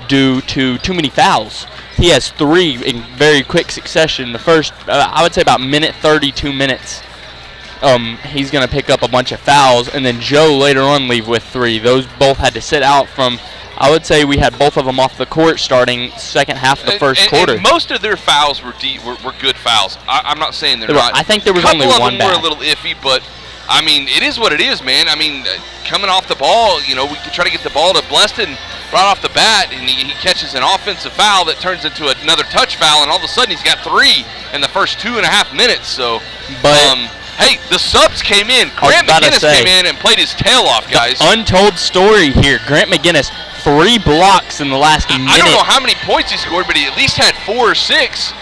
Speaker 3: due to too many fouls. He has 3 in very quick succession. The first, I would say about minute 32 minutes. He's going to pick up a bunch of fouls. And then Joe later on leave with 3. Those both had to sit out from... I would say we had both of them off the court starting second half of the first quarter.
Speaker 2: And most of their fouls were good fouls. I'm not saying they're not.
Speaker 3: I think there was only one bad.
Speaker 2: A couple of them were a little iffy, but, I mean, it is what it is, man. I mean, coming off the ball, you know, we could try to get the ball to Bluston right off the bat, and he catches an offensive foul that turns into another touch foul, and all of a sudden he's got 3 in the first 2.5 minutes. So, hey, the subs came in. Grant McGinnis came in and played his tail off, guys.
Speaker 3: The untold story here. Grant McGinnis, 3 blocks in the last minute.
Speaker 2: I don't know how many points he scored, but he at least had 4 or 6.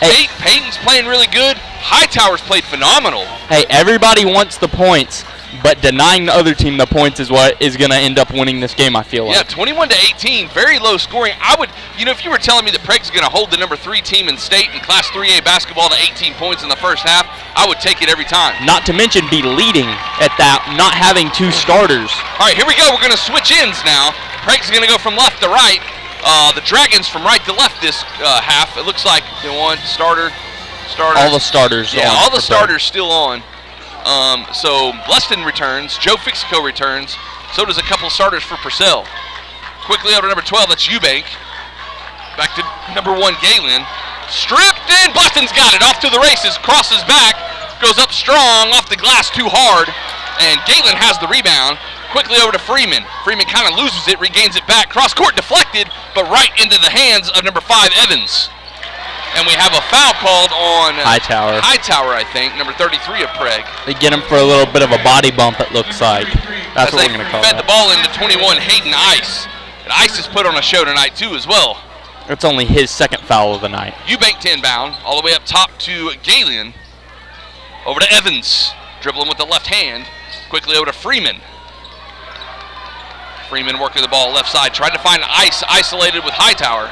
Speaker 2: Peyton's playing really good. Hightower's played phenomenal.
Speaker 3: Hey, everybody wants the points, but denying the other team the points is what is going to end up winning this game, I feel like.
Speaker 2: Yeah, 21-18, very low scoring. I would, if you were telling me that Prague's going to hold the number 3 team in state in Class 3A basketball to 18 points in the first half, I would take it every time.
Speaker 3: Not to mention be leading at that, not having 2 starters.
Speaker 2: All right, here we go. We're going to switch ends now. Prague's going to go from left to right. The Dragons from right to left this half. It looks like one starter.
Speaker 3: All the starters.
Speaker 2: Yeah, all the starters still on. So Bluston returns. Joe Fixico returns. So does a couple starters for Purcell. Quickly over to number 12. That's Eubank. Back to number 1, Galen. Stripped in. Bluston's got it. Off to the races. Crosses back. Goes up strong. Off the glass too hard. And Galen has the rebound. Quickly over to Freeman. Freeman kind of loses it. Regains it back. Cross court deflected. But right into the hands of number 5, Evans. And we have a foul called on
Speaker 3: Hightower,
Speaker 2: I think, number 33 of Prague.
Speaker 3: They get him for a little bit of a body bump, it looks like. That's what we're going to call it.
Speaker 2: Fed the ball into 21, Hayden Ice. And Ice has put on a show tonight, too, as well.
Speaker 3: It's only his second foul of the night.
Speaker 2: Eubank to inbound, all the way up top to Galen. Over to Evans, dribbling with the left hand. Quickly over to Freeman. Freeman working the ball left side, tried to find Ice, isolated with Hightower.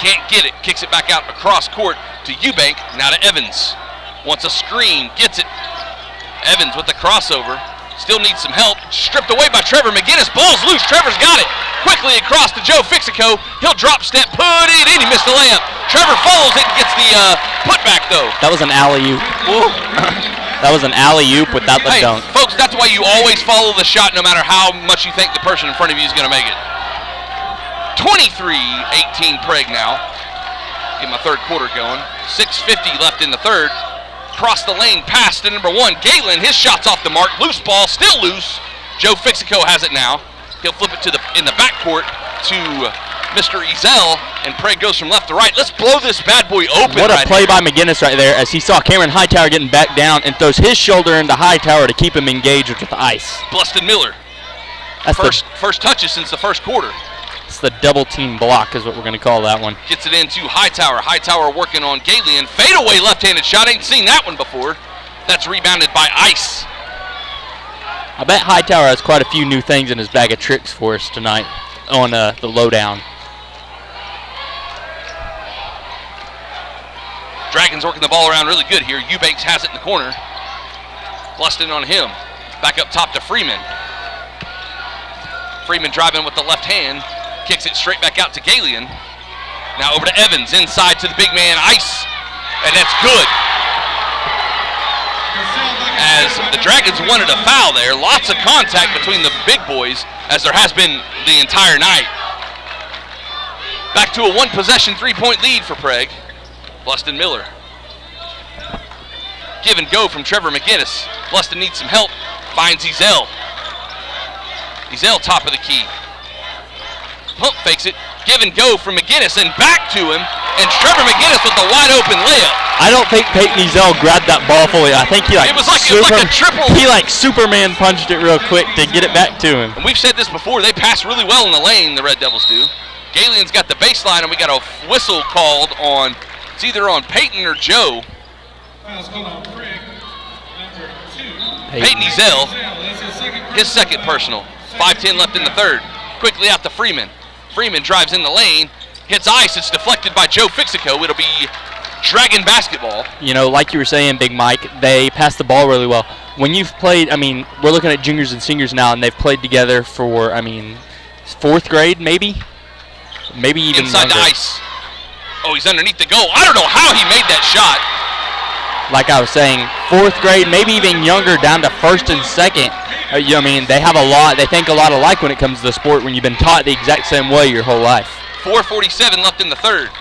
Speaker 2: Can't get it, kicks it back out across court to Eubank, now to Evans. Wants a screen, gets it. Evans with the crossover, still needs some help. Stripped away by Trevor McGinnis, ball's loose, Trevor's got it. Quickly across to Joe Fixico, he'll drop step, put it in, he missed the layup. Trevor follows it and gets the putback though.
Speaker 3: That was an alley-oop. That was an alley-oop without the dunk.
Speaker 2: Folks, that's why you always follow the shot no matter how much you think the person in front of you is going to make it. 23-18 Prague now. Get my third quarter going. 6:50 left in the third. Cross the lane, pass to number 1. Galen, his shot's off the mark. Loose ball, still loose. Joe Fixico has it now. He'll flip it to in the backcourt to Mr. Ezel, and Prague goes from left to right. Let's blow this bad boy open.
Speaker 3: What a play by McGinnis right there, as he saw Cameron Hightower getting back down and throws his shoulder into Hightower to keep him engaged with the ice.
Speaker 2: Bluston Miller. That's first touches since the first quarter.
Speaker 3: It's the double team block is what we're going to call that one.
Speaker 2: Gets it into Hightower. Hightower working on Galen. Fadeaway left-handed shot. Ain't seen that one before. That's rebounded by Ice.
Speaker 3: I bet Hightower has quite a few new things in his bag of tricks for us tonight on the lowdown.
Speaker 2: Dragons working the ball around really good here. Eubanks has it in the corner. Bluston on him. Back up top to Freeman. Freeman driving with the left hand. Kicks it straight back out to Galen. Now over to Evans, inside to the big man, Ice. And that's good. As the Dragons wanted a foul there. Lots of contact between the big boys, as there has been the entire night. Back to a one-possession three-point lead for Prague. Bluston Miller. Give and go from Trevor McGinnis. Bluston needs some help. Finds Ezell. Ezell top of the key. Pump fakes it. Give and go from McGinnis and back to him. And Trevor McGinnis with the wide open layup.
Speaker 3: I don't think Peyton Ezell grabbed that ball fully. I think he
Speaker 2: it was like a triple.
Speaker 3: He like Superman punched it real quick to get it back to him.
Speaker 2: And we've said this before. They pass really well in the lane, the Red Devils do. Galeon's got the baseline, and we got a whistle called on, it's either on Peyton or Joe. Peyton Ezell, his second personal. 5:10 left in the third. Quickly out to Freeman. Freeman drives in the lane, hits ice. It's deflected by Joe Fixico. It'll be Dragon basketball.
Speaker 3: You know, like you were saying, Big Mike, they pass the ball really well. When you've played, I mean, we're looking at juniors and seniors now, and they've played together for, I mean, 4th grade maybe? Maybe even
Speaker 2: inside
Speaker 3: younger.
Speaker 2: the ice. Oh, he's underneath the goal. I don't know how he made that shot.
Speaker 3: Like I was saying, 4th grade, maybe even younger, down to 1st and 2nd. I mean, they have a lot. They think a lot alike when it comes to the sport when you've been taught the exact same way your whole life.
Speaker 2: 4:47 left in the third.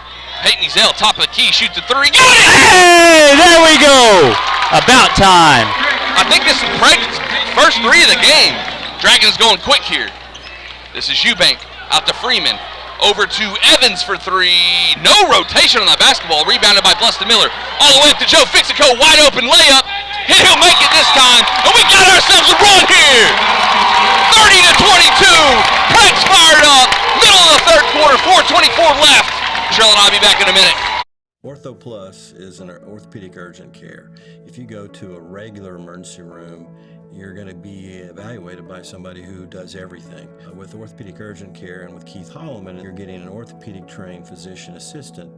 Speaker 2: Peyton Ezell, top of the key, shoots a three. Got it!
Speaker 3: Hey, there we go. About time.
Speaker 2: I think this is Prague's first three of the game. Dragons going quick here. This is Eubank out to Freeman. Over to Evans for three. No rotation on that basketball. Rebounded by Bluston Miller. All the way up to Joe Fixico. Wide open layup. He'll make it this time. And we got ourselves a run here. 30-22. Prague's fired up. Middle of the third quarter. 4:24 left. Trell and I'll be back in a minute.
Speaker 1: Ortho Plus is an orthopedic urgent care. If you go to a regular emergency room, you're going to be evaluated by somebody who does everything. With orthopedic urgent care and with Keith Holloman, you're getting an orthopedic trained physician assistant.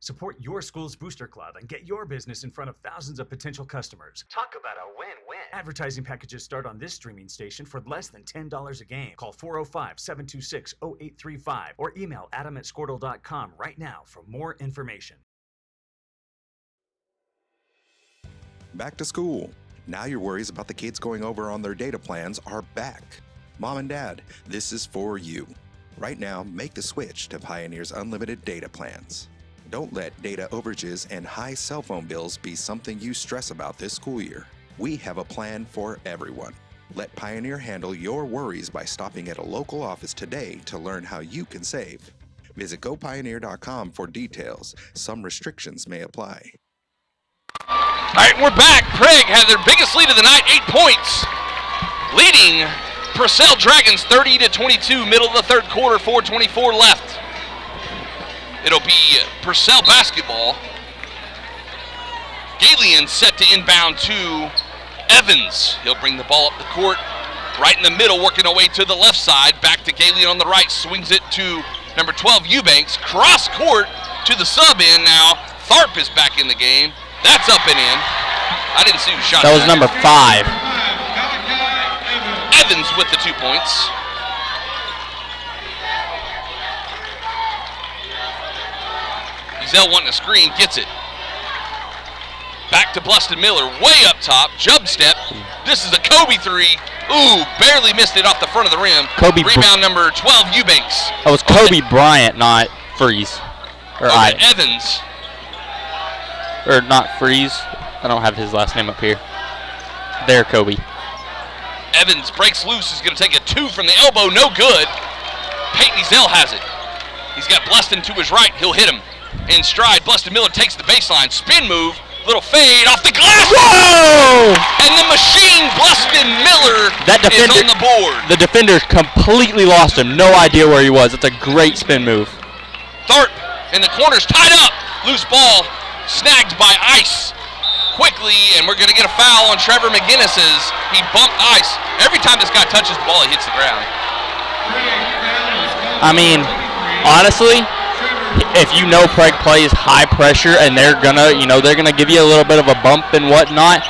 Speaker 4: Support your school's booster club and get your business in front of thousands of potential customers. Talk about a win-win. Advertising packages start on this streaming station for less than $10 a game. Call 405-726-0835 or email adam@squirtle.com right now for more information.
Speaker 5: Back to school. Now your worries about the kids going over on their data plans are back. Mom and Dad, this is for you. Right now, make the switch to Pioneer's unlimited data plans. Don't let data overages and high cell phone bills be something you stress about this school year. We have a plan for everyone. Let Pioneer handle your worries by stopping at a local office today to learn how you can save. Visit gopioneer.com for details. Some restrictions may apply.
Speaker 2: All right, we're back. Prague had their biggest lead of the night, 8 points. Leading Purcell Dragons 30-22, middle of the third quarter, 4:24 left. It'll be Purcell basketball. Galeon set to inbound to Evans. He'll bring the ball up the court, right in the middle, working away to the left side. Back to Galeon on the right, swings it to number 12, Eubanks. Cross court to the sub in now. Tharp is back in the game. That's up and in. I didn't see who shot
Speaker 3: that. That was number 5.
Speaker 2: Evans with the 2 points. Ezell wanting a screen, gets it. Back to Bluston Miller, way up top, jump step. This is a Kobe three. Ooh, barely missed it off the front of the rim. Rebound number 12, Eubanks.
Speaker 3: That was Kobe Bryant, not Freeze. Or
Speaker 2: Evans.
Speaker 3: Or not Freeze. I don't have his last name up here. There, Kobe.
Speaker 2: Evans breaks loose. He's going to take a 2 from the elbow. No good. Peyton Ezell has it. He's got Bluston to his right. He'll hit him in stride. Bluston Miller takes the baseline. Spin move. Little fade off the glass.
Speaker 3: Whoa!
Speaker 2: And the machine Bluston Miller is on the board.
Speaker 3: The defender completely lost him. No idea where he was. It's a great spin move.
Speaker 2: Tharp in the corners, tied up. Loose ball snagged by Ice. Quickly, and we're going to get a foul on Trevor McGinnis as he bumped Ice. Every time this guy touches the ball, he hits the ground.
Speaker 3: I mean, honestly, if you know Prague plays high pressure and they're gonna give you a little bit of a bump and whatnot,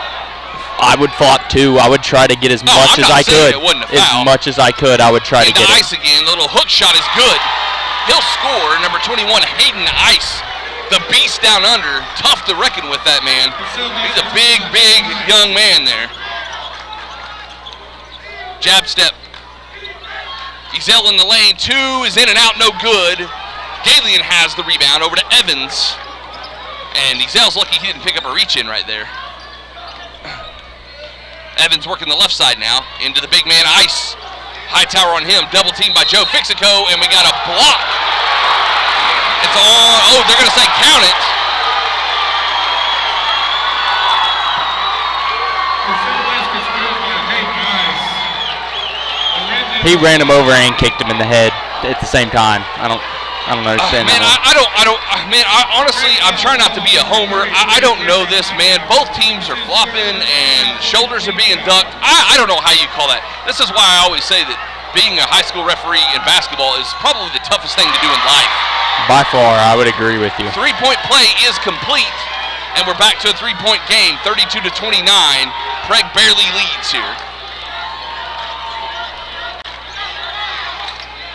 Speaker 3: I would flop too. I would try to get as much as I could. As much as I could, I would try to get it.
Speaker 2: Ice again. The little hook shot is good. He'll score. Number 21, Hayden Ice, the beast down under. Tough to reckon with that man. He's a big, big young man there. Jab step. Ezell in the lane. 2 is in and out, no good. Galian has the rebound over to Evans. And Ezel's lucky he didn't pick up a reach-in right there. Evans working the left side now. Into the big man, Ice. Hightower on him. Double teamed by Joe Fixico. And we got a block. It's on. Oh, they're going to say count it.
Speaker 3: He ran him over and kicked him in the head at the same time. I don't understand.
Speaker 2: Man, honestly, I'm trying not to be a homer. I don't know this, man. Both teams are flopping and shoulders are being ducked. I don't know how you call that. This is why I always say that being a high school referee in basketball is probably the toughest thing to do in life.
Speaker 3: By far, I would agree with you.
Speaker 2: 3-point play is complete, and we're back to a 3-point game, 32-29. Prague barely leads here.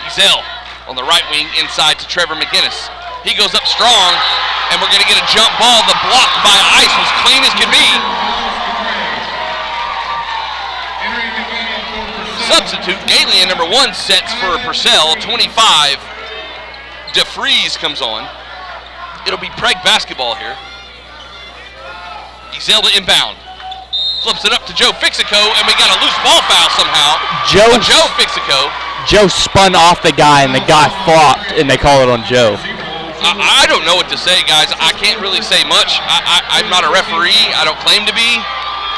Speaker 2: Ezel on the right wing inside to Trevor McGinnis. He goes up strong, and we're going to get a jump ball. The block by Ice was clean as can be. Substitute, Galian, number 1, sets for Purcell, 25. DeFries comes on. It'll be Prague basketball here. Ezel to inbound. Flips it up to Joe Fixico, and we got a loose ball foul somehow. Joe Fixico.
Speaker 3: Joe spun off the guy, and the guy flopped, and they call it on Joe.
Speaker 2: I don't know what to say, guys. I can't really say much. I'm not a referee. I don't claim to be.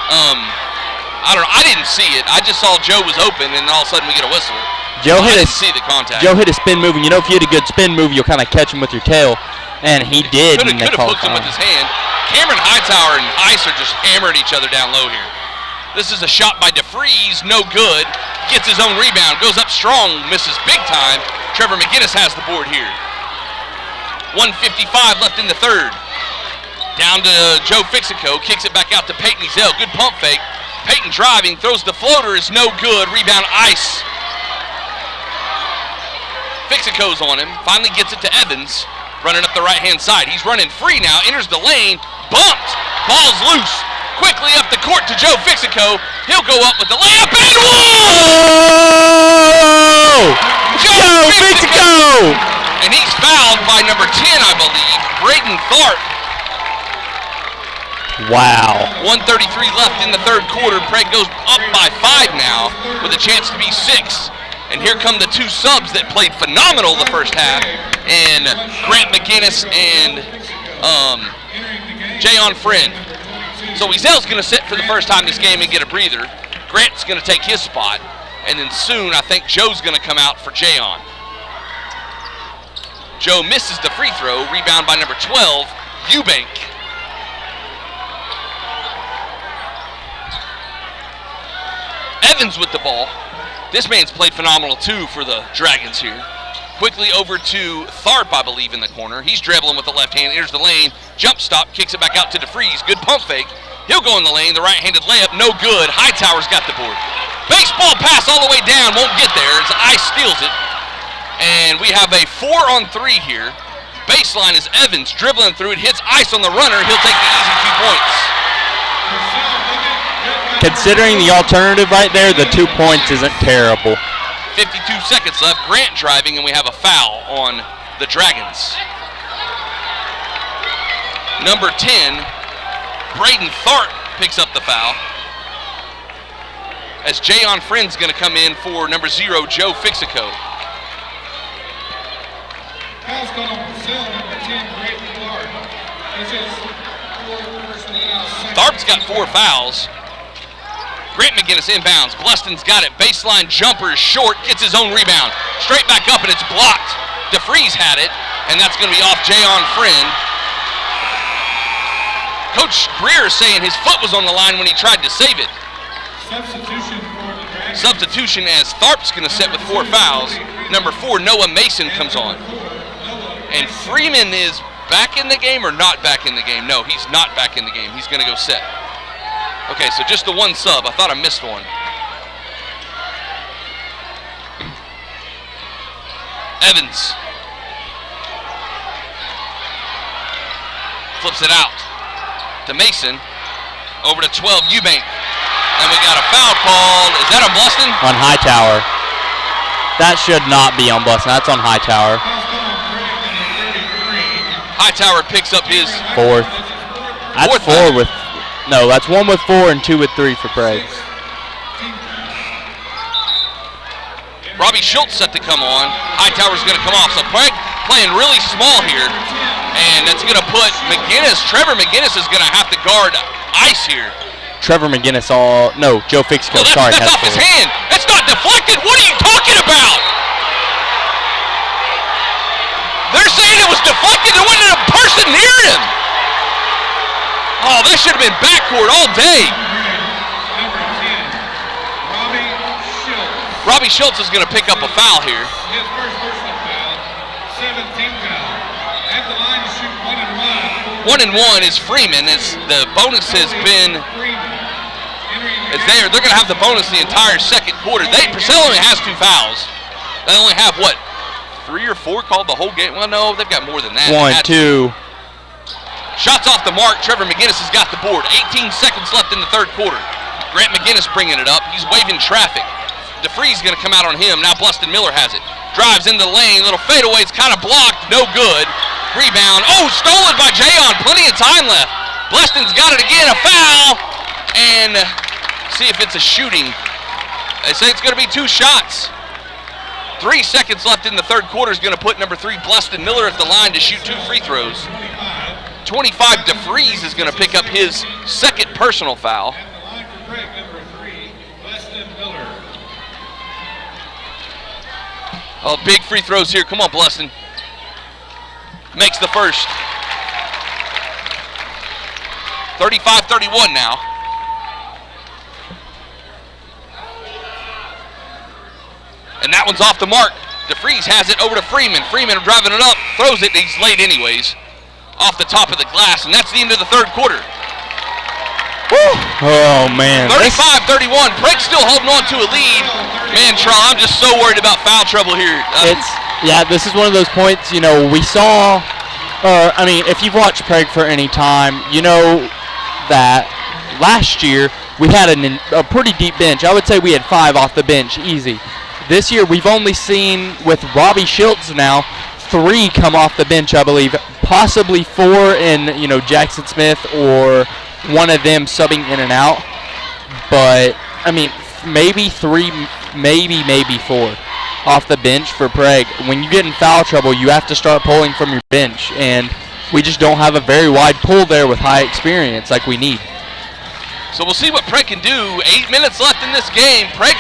Speaker 2: I don't know. I didn't see it. I just saw Joe was open, and all of a sudden we get a whistle.
Speaker 3: Joe hit
Speaker 2: see the contact.
Speaker 3: Joe hit a spin move, and you know if you hit a good spin move, you'll kind of catch him with your tail, and he did.
Speaker 2: Could have hooked him with his hand. Cameron Hightower and Ice are just hammering each other down low here. This is a shot by DeFries, no good. Gets his own rebound, goes up strong, misses big time. Trevor McGinnis has the board here. 1:55 left in the third. Down to Joe Fixico, kicks it back out to Peyton Ezel. Good pump fake. Peyton driving, throws the floater, is no good. Rebound Ice. Fixico's on him, finally gets it to Evans, running up the right-hand side. He's running free now, enters the lane, bumped, ball's loose. Quickly up the court to Joe Fixico. He'll go up with the layup and
Speaker 3: whoa! Joe Fixico!
Speaker 2: And he's fouled by number 10, I believe, Braden Tharp.
Speaker 3: Wow.
Speaker 2: 1:33 left in the third quarter. Prague goes up by 5 now with a chance to be 6. And here come the 2 subs that played phenomenal the first half. And Grant McGinnis and Jayon Friend. So Ezel's going to sit for the first time this game and get a breather. Grant's going to take his spot. And then soon, I think Joe's going to come out for Jayon. Joe misses the free throw. Rebound by number 12, Eubank. Evans with the ball. This man's played phenomenal too for the Dragons here. Quickly over to Tharp, I believe, in the corner. He's dribbling with the left hand, enters the lane, jump stop, kicks it back out to DeFries. Good pump fake. He'll go in the lane, the right-handed layup, no good. Hightower's got the board. Baseball pass all the way down, won't get there as Ice steals it. And we have a 4-on-3 here. Baseline is Evans dribbling through it, hits Ice on the runner. He'll take the easy 2 points.
Speaker 3: Considering the alternative right there, the 2 points isn't terrible.
Speaker 2: 52 seconds left. Grant driving, and we have a foul on the Dragons. Number 10, Braden Tharp picks up the foul. As Jayon Friend's going to come in for number 0, Joe Fixico.
Speaker 11: Foul's called on Purcell, number 10, Braden Tharp. This is 4 personnel.
Speaker 2: Tharp's got 4 fouls. Grant McGinnis inbounds. Bluston's got it. Baseline jumper is short. Gets his own rebound. Straight back up, and it's blocked. DeFries had it, and that's going to be off Jayon Friend. Coach Greer is saying his foot was on the line when he tried to save it.
Speaker 11: Substitution for the Dragons.
Speaker 2: Substitution as Tharp's going to set with 4 fouls. Number 4, Noah Mason comes on. And Freeman is back in the game or not back in the game? No, he's not back in the game. He's going to go set. Okay, so just the 1 sub. I thought I missed one. Evans. Flips it out to Mason. Over to 12, Eubank. And we got a foul called. Is that on Bluston?
Speaker 3: On Hightower. That should not be on Bluston. That's on Hightower.
Speaker 2: Hightower picks up his
Speaker 3: fourth. That's
Speaker 2: fourth
Speaker 3: four
Speaker 2: foul.
Speaker 3: with, no, that's 1 with 4 and 2 with 3 for Prague.
Speaker 2: Robbie Schultz set to come on. Hightower's going to come off. So Prague playing really small here. And that's going to put McGinnis, Trevor McGinnis is going to have to guard Ice here.
Speaker 3: Trevor McGinnis Joe Fixco, sorry.
Speaker 2: That's off his hand. That's not deflected. What are you talking about? They're saying it was deflected. There wasn't a person near him. Oh, this should have been backcourt all day. Robbie Schultz is going to pick up a foul here.
Speaker 11: His first personal foul, 17th foul. At the line to shoot 1 and 1.
Speaker 2: 1 and 1 is Freeman. As the bonus has been, they're going to have the bonus the entire second quarter. Purcell only has 2 fouls. They only have 3 or 4 called the whole game. Well, no, they've got more than that.
Speaker 3: 1, 2.
Speaker 2: Shots off the mark. Trevor McGinnis has got the board. 18 seconds left in the third quarter. Grant McGinnis bringing it up. He's waving traffic. DeFreeze going to come out on him. Now Bluston Miller has it. Drives into the lane. Little fadeaway. It's kind of blocked. No good. Rebound. Oh, stolen by Jayon. Plenty of time left. Bluston's got it again. A foul. And see if it's a shooting. They say it's going to be 2 shots. 3 seconds left in the third quarter is going to put number 3 Bluston Miller at the line to shoot 2 free throws. 25 DeFreeze is going to pick up his second personal foul. Oh, big free throws here. Come on, Bluston. Makes the first. 35-31 now. And that one's off the mark. DeFreeze has it over to Freeman. Freeman driving it up, throws it. He's late anyways. Off the top of the glass, and that's the end of the third quarter.
Speaker 3: Woo. Oh, man.
Speaker 2: 35-31. Prague still holding on to a lead. Man, Charles, I'm just so worried about foul trouble here.
Speaker 3: This is one of those points, we saw, if you've watched Prague for any time, you know that last year we had a pretty deep bench. I would say we had 5 off the bench, easy. This year we've only seen, with Robbie Schultz now, 3 come off the bench, I believe. Possibly 4 in, Jackson Smith or one of them subbing in and out. But, maybe 3, maybe 4 off the bench for Prague. When you get in foul trouble, you have to start pulling from your bench. And we just don't have a very wide pull there with high experience like we need.
Speaker 2: So we'll see what Prague can do. 8 minutes left in this game. Prague,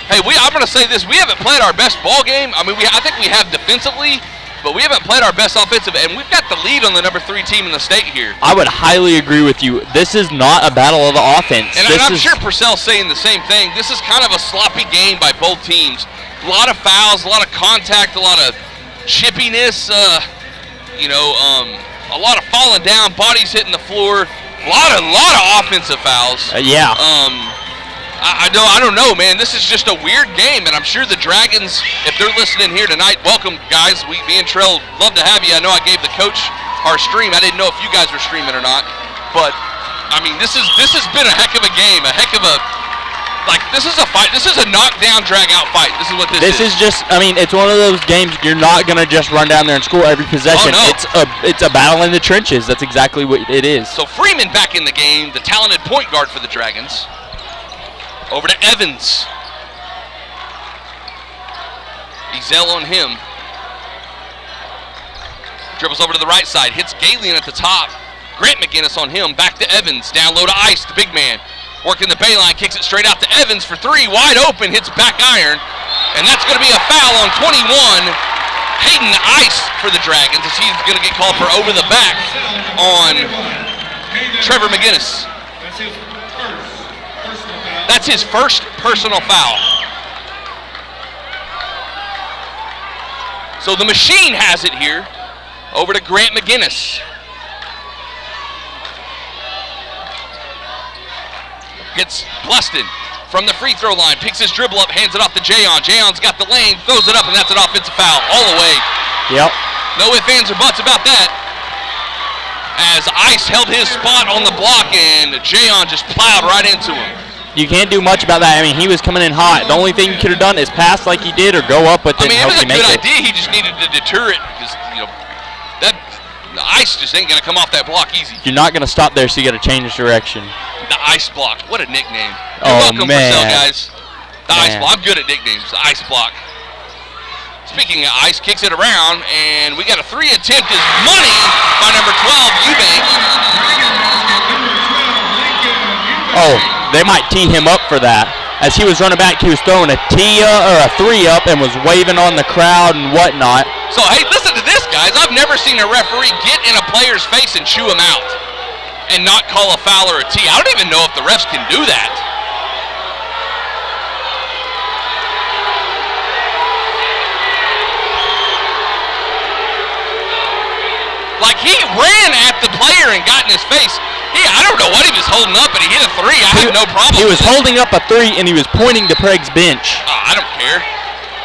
Speaker 2: I'm going to say this. We haven't played our best ball game. I think we have defensively, but we haven't played our best offensive, and we've got the lead on the number 3 team in the state here.
Speaker 3: I would highly agree with you. This is not a battle of the offense.
Speaker 2: And I'm sure Purcell's saying the same thing. This is kind of a sloppy game by both teams. A lot of fouls, a lot of contact, a lot of chippiness, a lot of falling down, bodies hitting the floor, a lot of offensive fouls.
Speaker 3: Yeah.
Speaker 2: I don't know, man. This is just a weird game, and I'm sure the Dragons, if they're listening here tonight, welcome, guys. Me and Trell love to have you. I know I gave the coach our stream. I didn't know if you guys were streaming or not, but this has been a heck of a game, a heck of a this is a fight. This is a knockdown, drag-out fight. This is what this is.
Speaker 3: This is just, it's one of those games you're not gonna just run down there and score every possession.
Speaker 2: Oh, no.
Speaker 3: It's a battle in the trenches. That's exactly what it is.
Speaker 2: So Freeman back in the game, the talented point guard for the Dragons. Over to Evans. Ezel on him. Dribbles over to the right side. Hits Galian at the top. Grant McGinnis on him. Back to Evans. Down low to Ice, the big man. Working the bayline. Kicks it straight out to Evans for 3. Wide open. Hits back iron. And that's going to be a foul on 21. Hayden Ice for the Dragons as he's going to get called for over the back on Trevor McGinnis. That's his first personal foul. So the machine has it here. Over to Grant McGinnis. Gets Bluston from the free throw line. Picks his dribble up, hands it off to Jayon. Jayon's got the lane, throws it up, and that's an offensive foul all the way.
Speaker 3: Yep.
Speaker 2: No ifs, ands, or buts about that. As Ice held his spot on the block, and Jayon just plowed right into him.
Speaker 3: You can't do much about that. He was coming in hot. The only thing you could have done is pass like he did or go up with it and
Speaker 2: it
Speaker 3: help
Speaker 2: was
Speaker 3: you
Speaker 2: a
Speaker 3: make
Speaker 2: good
Speaker 3: it.
Speaker 2: idea. He just needed to deter it because, Ice just ain't going to come off that block easy.
Speaker 3: You're not going to stop there, so you got to change direction.
Speaker 2: The Ice Block. What a nickname. You're welcome, Purcell, guys. The Ice Block. I'm good at nicknames. The Ice Block. Speaking of Ice, kicks it around, and we got a 3 attempt is money by number 12, Eubank.
Speaker 3: Oh, they might tee him up for that. As he was running back, he was throwing a tee or a 3 up and was waving on the crowd and whatnot.
Speaker 2: So, hey, listen to this, guys. I've never seen a referee get in a player's face and chew him out and not call a foul or a tee. I don't even know if the refs can do that. Like, he ran at the player and got in his face. I don't know what he was holding up, but he hit a 3. I have no problem
Speaker 3: He was
Speaker 2: with
Speaker 3: holding up a 3, and he was pointing to Prague's bench.
Speaker 2: I don't care.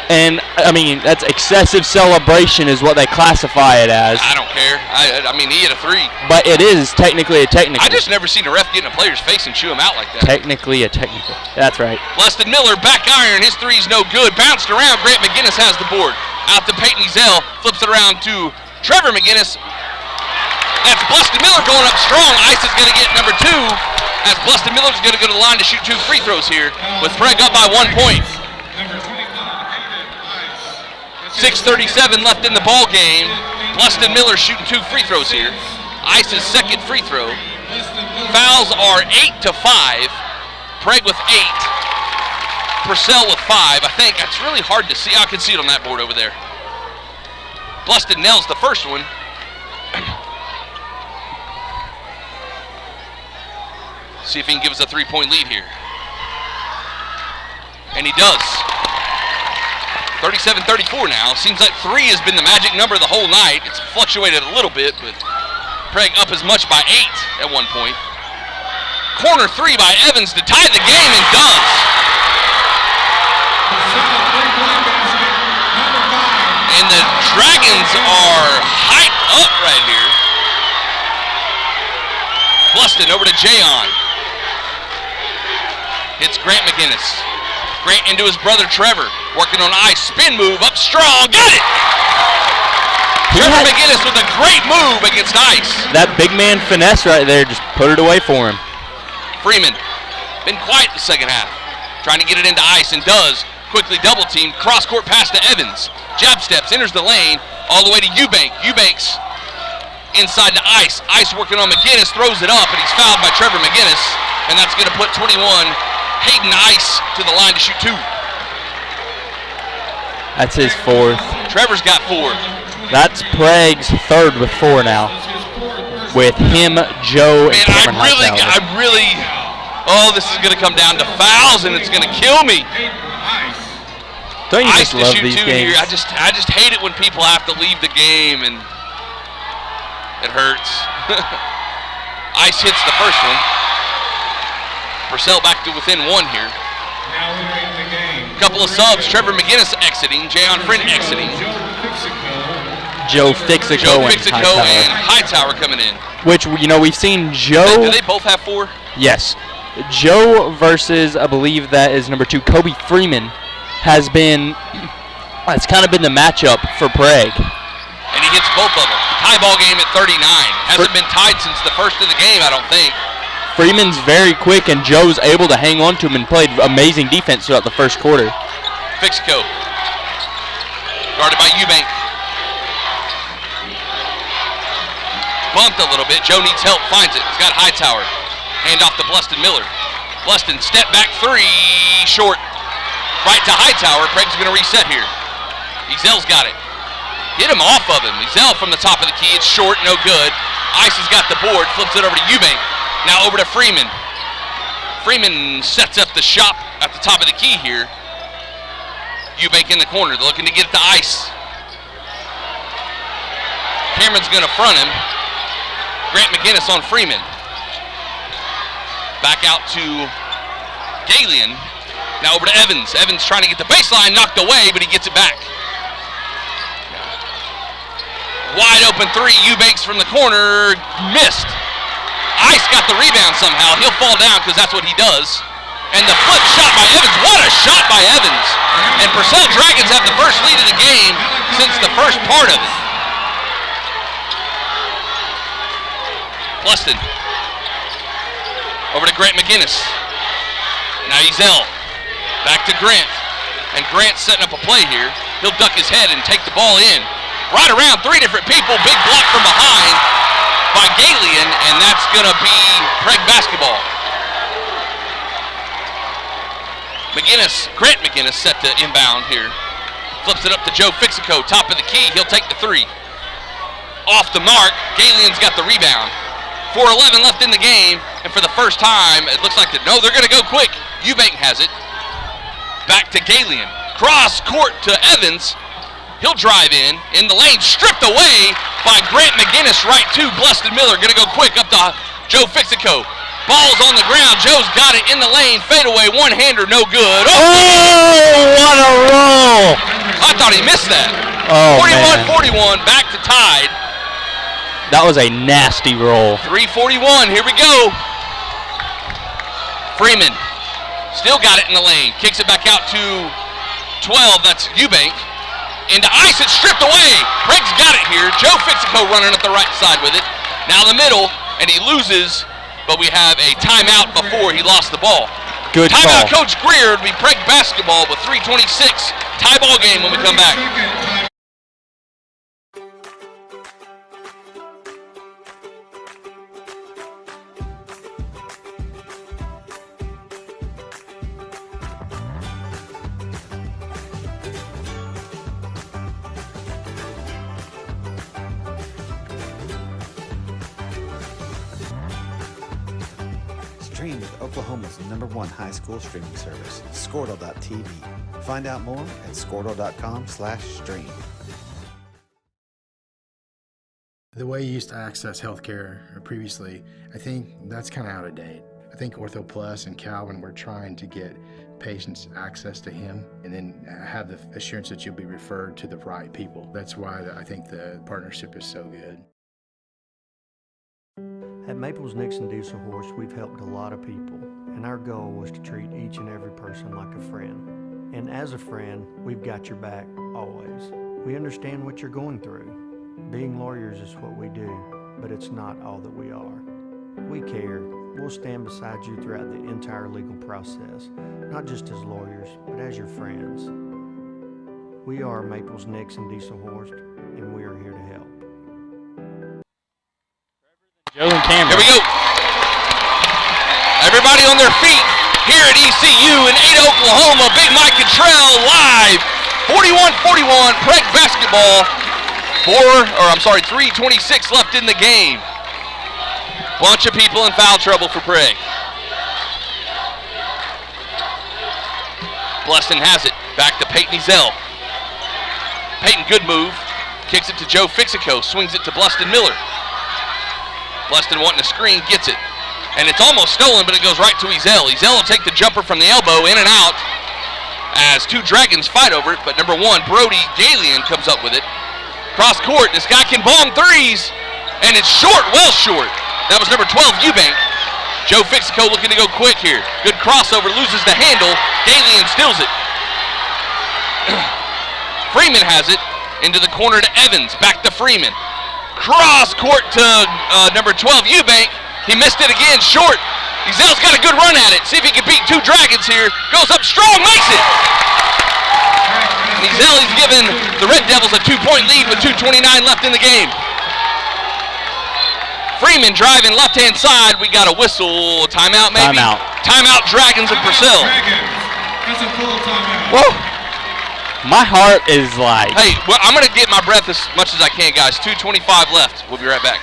Speaker 3: And, I mean, that's excessive celebration is what they classify it as.
Speaker 2: I don't care. I mean, he hit a 3.
Speaker 3: But it is technically a technical.
Speaker 2: I just never seen a ref get in a player's face and chew him out like that.
Speaker 3: Technically a technical. That's right.
Speaker 2: Bleston Miller, back iron. His 3's no good. Bounced around. Grant McGinnis has the board. Out to Peyton Ezell. Flips it around to Trevor McGinnis. That's Bleston Miller going up strong. Ice is going to get number 2. As Bleston Miller is going to go to the line to shoot 2 free throws here with Prague up by 1 point. 6:37 left in the ball game. Bleston Miller shooting 2 free throws here. Ice's second free throw. Fouls are 8 to 5. Prague with 8. Purcell with 5. I think that's really hard to see. I can see it on that board over there. Bleston nails the first one. See if he can give us a 3-point lead here. And he does. 37-34 now. Seems like 3 has been the magic number the whole night. It's fluctuated a little bit, but Prague up as much by 8 at one point. Corner 3 by Evans to tie the game, and does. And the Dragons are hyped up right here. Bleston over to Jayon. Hits Grant McGinnis. Grant into his brother Trevor. Working on Ice. Spin move up strong. Got it! Trevor McGinnis with a great move against Ice.
Speaker 3: That big man finesse right there just put it away for him.
Speaker 2: Freeman. Been quiet the second half. Trying to get it into Ice and does. Quickly double team. Cross court pass to Evans. Jab steps. Enters the lane. All the way to Eubank. Eubank's inside to Ice. Ice working on McGinnis. Throws it up and he's fouled by Trevor McGinnis. And that's going to put 21 Hayden Ice to the line to shoot 2.
Speaker 3: That's his 4th.
Speaker 2: Trevor's got 4.
Speaker 3: That's Prague's 3rd with 4 now. With him, Joe, and Cameron
Speaker 2: oh, this is going to come down to fouls, and it's going to kill me.
Speaker 3: Don't you
Speaker 2: Ice
Speaker 3: just love
Speaker 2: to shoot
Speaker 3: these
Speaker 2: 2
Speaker 3: games?
Speaker 2: here. I just hate it when people have to leave the game, and it hurts. Ice hits the first one. Purcell back to within 1 here. Couple of subs. Trevor McGinnis exiting. Jayon Friend exiting.
Speaker 3: Joe Fixico
Speaker 2: and Hightower coming in.
Speaker 3: Which, you know, we've seen Joe.
Speaker 2: Do they both have 4?
Speaker 3: Yes. Joe versus, I believe that is number 2, Kobe Freeman, has been, it's kind of been the matchup for Prague.
Speaker 2: And he hits both of them. Tie ball game at 39. Hasn't been tied since the first of the game, I don't think.
Speaker 3: Freeman's very quick, and Joe's able to hang on to him and played amazing defense throughout the first quarter.
Speaker 2: Fixico. Guarded by Eubank. Bumped a little bit. Joe needs help. Finds it. He's got Hightower. Hand off to Bleston Miller. Bleston, step back 3. Short. Right to Hightower. Prague's going to reset here. Ezell's got it. Get him off of him. Ezell from the top of the key. It's short. No good. Ice has got the board. Flips it over to Eubank. Now over to Freeman. Freeman sets up the shot at the top of the key here. Eubank in the corner. They're looking to get it to Ice. Cameron's going to front him. Grant McGinnis on Freeman. Back out to Galian. Now over to Evans. Evans trying to get the baseline, knocked away, but he gets it back. Wide open 3. Eubanks from the corner. Missed. Ice got the rebound somehow. He'll fall down because that's what he does. And the flip shot by Evans. What a shot by Evans. And Purcell Dragons have the first lead of the game since the first part of it. Bluston. Over to Grant McGinnis. Now Ezel. Back to Grant. And Grant's setting up a play here. He'll duck his head and take the ball in. Right around 3 different people. Big block from behind by Galian, and that's going to be Prague basketball. Grant McGinnis set to inbound here. Flips it up to Joe Fixico, top of the key. He'll take the 3. Off the mark. Galian's got the rebound. 4:11 left in the game, and for the first time, it looks like they're going to go quick. Eubank has it. Back to Galian. Cross court to Evans. He'll drive in the lane, stripped away by Grant McGinnis, right to Bluston Miller. Going to go quick up to Joe Fixico. Ball's on the ground. Joe's got it in the lane. Fadeaway, one-hander, no good.
Speaker 3: Oh, what a roll!
Speaker 2: I thought he missed that.
Speaker 3: Oh,
Speaker 2: 41-41, back to tied.
Speaker 3: That was a nasty roll.
Speaker 2: 3:41, here we go. Freeman still got it in the lane. Kicks it back out to 12, that's Eubank. Into ice, it's stripped away. Craig's got it here. Joe Fixico running up the right side with it. Now the middle, and he loses, but we have a timeout before he lost the ball.
Speaker 3: Good
Speaker 2: timeout,
Speaker 3: call.
Speaker 2: Coach Greer. It'll be Prague basketball with 3:26. Tie ball game when we come back.
Speaker 6: Stream with Oklahoma's #1 high school streaming service, Squirtle.tv. Find out more at squirtle.com/stream.
Speaker 7: The way you used to access healthcare previously, I think that's kind of out of date. I think Ortho Plus and Calvin were trying to get patients access to him and then have the assurance that you'll be referred to the right people. That's why I think the partnership is so good.
Speaker 8: At Maples Nixon Diesel Horse, we've helped a lot of people, and our goal was to treat each and every person like a friend. And as a friend, we've got your back always. We understand what you're going through. Being lawyers is what we do, but it's not all that we are. We care. We'll stand beside you throughout the entire legal process, not just as lawyers, but as your friends. We are Maples Nixon Diesel Horse, and we are here to help.
Speaker 3: Joe and Cameron.
Speaker 2: Here we go. Everybody on their feet here at ECU in Ada, Oklahoma. Big Mike Cottrell live. 41-41, Prague basketball. 3:26 left in the game. Bunch of people in foul trouble for Prague. Bluston has it. Back to Peyton Ezel. Peyton, good move. Kicks it to Joe Fixico. Swings it to Bluston Miller. Bluston wanting a screen, gets it. And it's almost stolen, but it goes right to Ezel. Ezel will take the jumper from the elbow, in and out, as two Dragons fight over it, but number 1, Brody Galian, comes up with it. Cross court, this guy can bomb threes, and it's short, well short. That was number 12, Eubank. Joe Fixico looking to go quick here. Good crossover, loses the handle. Galian steals it. Freeman has it, into the corner to Evans, back to Freeman. Cross court to number 12, Eubank. He missed it again, short. Ezel's got a good run at it. See if he can beat two Dragons here. Goes up strong, makes it. Ezel, he's given the Red Devils a 2-point lead with 2:29 left in the game. Freeman driving left-hand side. We got a whistle. Timeout, maybe?
Speaker 3: Timeout.
Speaker 2: Timeout, Dragons of Purcell.
Speaker 11: That's a full timeout.
Speaker 3: Whoa. My heart is like...
Speaker 2: Hey, well, I'm going to get my breath as much as I can, guys. 2:25 left. We'll be right back.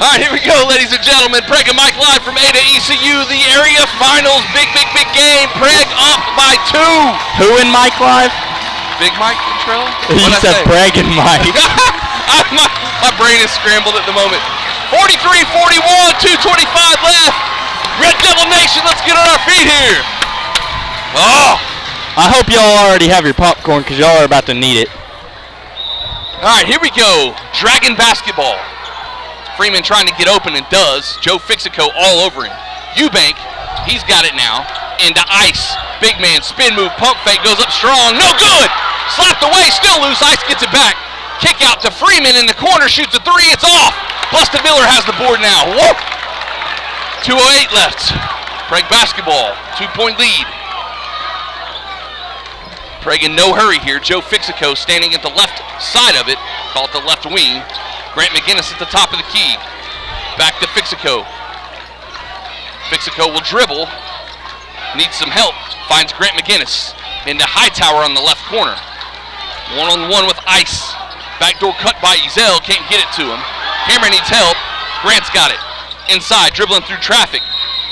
Speaker 2: All right, here we go, ladies and gentlemen. Prague and Mike live from Ada ECU, the area finals. Big game. Prague up by 2.
Speaker 3: Who and Mike live?
Speaker 2: Big Mike Contrell?
Speaker 3: You said Prague and Mike.
Speaker 2: my brain is scrambled at the moment. 43-41, 2:25 left. Red Devil Nation, let's get on our feet here. Oh.
Speaker 3: I hope y'all already have your popcorn because y'all are about to need it.
Speaker 2: All right, here we go. Dragon basketball. Freeman trying to get open and does. Joe Fixico all over him. Eubank, he's got it now. Into Ice. Big man, spin move, pump fake, goes up strong. No good! Slapped away, still loose. Ice gets it back. Kick out to Freeman in the corner, shoots a 3, it's off. Busted Miller has the board now. Whoa! 2:08 left. Prague basketball, 2-point lead. Prague in no hurry here. Joe Fixico standing at the left side of it. Call it the left wing. Grant McGinnis at the top of the key. Back to Fixico. Fixico will dribble. Needs some help. Finds Grant McGinnis. Into Hightower on the left corner. One-on-one with Ice. Backdoor cut by Ezel. Can't get it to him. Cameron needs help. Grant's got it. Inside, dribbling through traffic.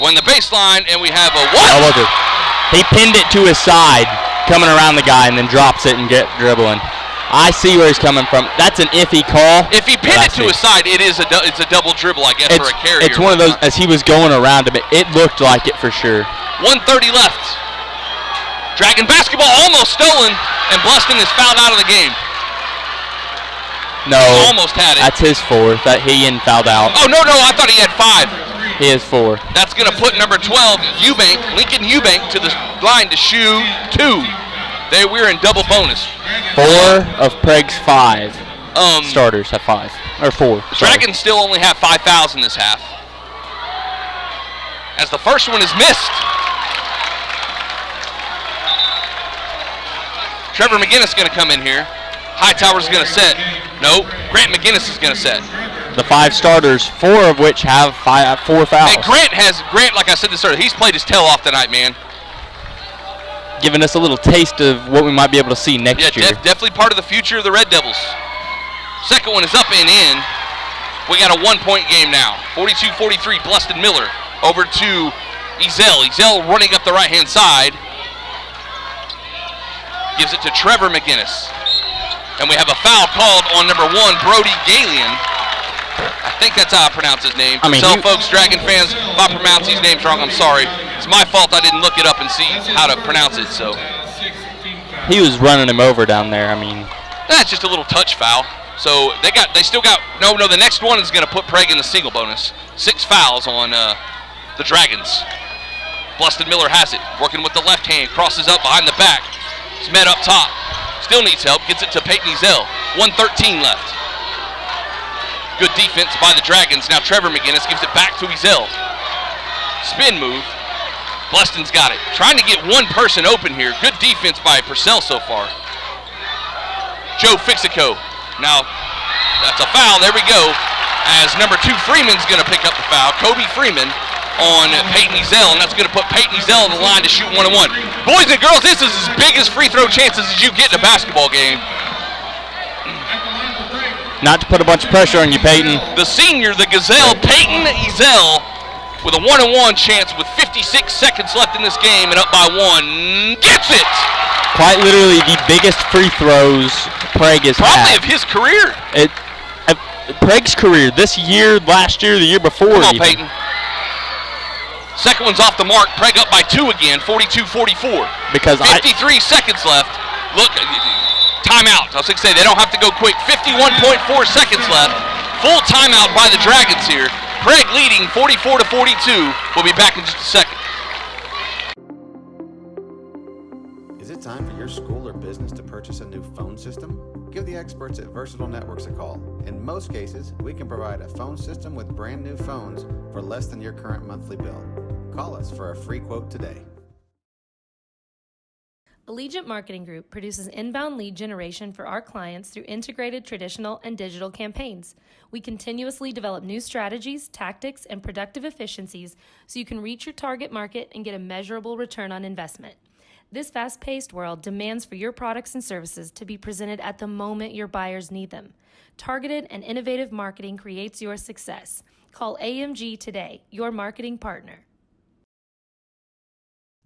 Speaker 2: Going the baseline, and we have a what?
Speaker 3: Oh, look it. He pinned it to his side, coming around the guy, and then drops it and get dribbling. I see where he's coming from. That's an iffy call.
Speaker 2: If he pinned it to his side, it's a double dribble, I guess, or a carry.
Speaker 3: It's one of those, as he was going around him, it looked like it for sure.
Speaker 2: 1:30 left. Dragon basketball almost stolen, and Bluston is fouled out of the game.
Speaker 3: No.
Speaker 2: He almost had it.
Speaker 3: That's his 4th. That he and fouled out.
Speaker 2: Oh, no, I thought he had 5.
Speaker 3: He has 4.
Speaker 2: That's going to put number 12, Lincoln Eubank, to the line to shoot 2. We're in double bonus.
Speaker 3: 4 of Prague's 5 starters have 5. Or 4.
Speaker 2: Dragons still only have 5 fouls in this half. As the first one is missed. Trevor McGinnis is going to come in here. Hightower's going to set. Nope. Grant McGinnis is going to set.
Speaker 3: The 5 starters, 4 of which have 4 fouls.
Speaker 2: Hey, Grant, like I said this earlier, he's played his tail off tonight, man.
Speaker 3: Giving us a little taste of what we might be able to see next year.
Speaker 2: Definitely part of the future of the Red Devils. Second one is up and in. We got a 1-point game now. 42-43, Bluston Miller over to Ezel. Ezel running up the right-hand side. Gives it to Trevor McGinnis. And we have a foul called on number 1, Brody Galian. I think that's how I pronounce his name. Folks, Dragon fans, if I pronounce these names wrong, I'm sorry. It's my fault I didn't look it up and see how to pronounce it. So
Speaker 3: he was running him over down there.
Speaker 2: That's just a little touch foul. So they still got no. The next one is going to put Prague in the single bonus. 6 fouls on the Dragons. Bluston Miller has it, working with the left hand, crosses up behind the back. Smed up top. Still needs help, gets it to Peyton Ezel. 1:13 left. Good defense by the Dragons. Now Trevor McGinnis gives it back to Ezel. Spin move. Bluston's got it. Trying to get one person open here. Good defense by Purcell so far. Joe Fixico. Now, that's a foul. There we go. As number 2 Freeman's going to pick up the foul. Kobe Freeman on Peyton Ezel, and that's going to put Peyton Ezel on the line to shoot 1-on-1. Boys and girls, this is as big as free throw chances as you get in a basketball game.
Speaker 3: Not to put a bunch of pressure on you, Peyton.
Speaker 2: The senior, the Gazelle, Peyton Ezel, with a 1-on-1 chance with 56 seconds left in this game and up by 1. Gets it!
Speaker 3: Quite literally the biggest free throws Prague has
Speaker 2: Probably
Speaker 3: had.
Speaker 2: of his career.
Speaker 3: Prague's career, this year, last year, the year before.
Speaker 2: Come on, Peyton. Second one's off the mark. Prague up by 2 again, 42-44.
Speaker 3: Because
Speaker 2: 53 seconds left. Look, timeout. I was going to say, they don't have to go quick. 51.4 seconds left. Full timeout by the Dragons here. Prague leading 44-42. We'll be back in just a second.
Speaker 6: Is it time for your school or business to purchase a new phone system? Give the experts at Versatile Networks a call. In most cases, we can provide a phone system with brand new phones for less than your current monthly bill. Call us for a free quote today.
Speaker 9: Allegiant Marketing Group produces inbound lead generation for our clients through integrated traditional and digital campaigns. We continuously develop new strategies, tactics, and productive efficiencies so you can reach your target market and get a measurable return on investment. This fast-paced world demands for your products and services to be presented at the moment your buyers need them. Targeted and innovative marketing creates your success. Call AMG today, your marketing partner.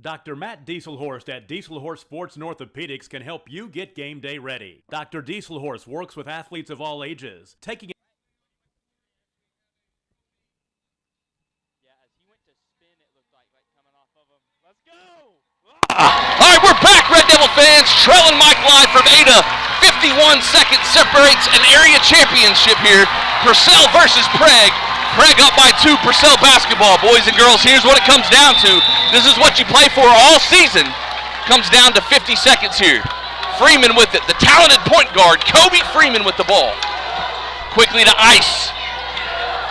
Speaker 10: Dr. Matt Dieselhorst at Dieselhorst Sports and Orthopedics can help you get game day ready. Dr. Dieselhorst works with athletes of all ages, taking
Speaker 2: All right, we're back, Red Devil fans. Trell and Mike live from Ada. 51 seconds separates an area championship here. Purcell versus Prague. Prague up by 2, Purcell basketball. Boys and girls, here's what it comes down to. This is what you play for all season. Comes down to 50 seconds here. Freeman with it, the talented point guard, Kobe Freeman with the ball. Quickly to Ice.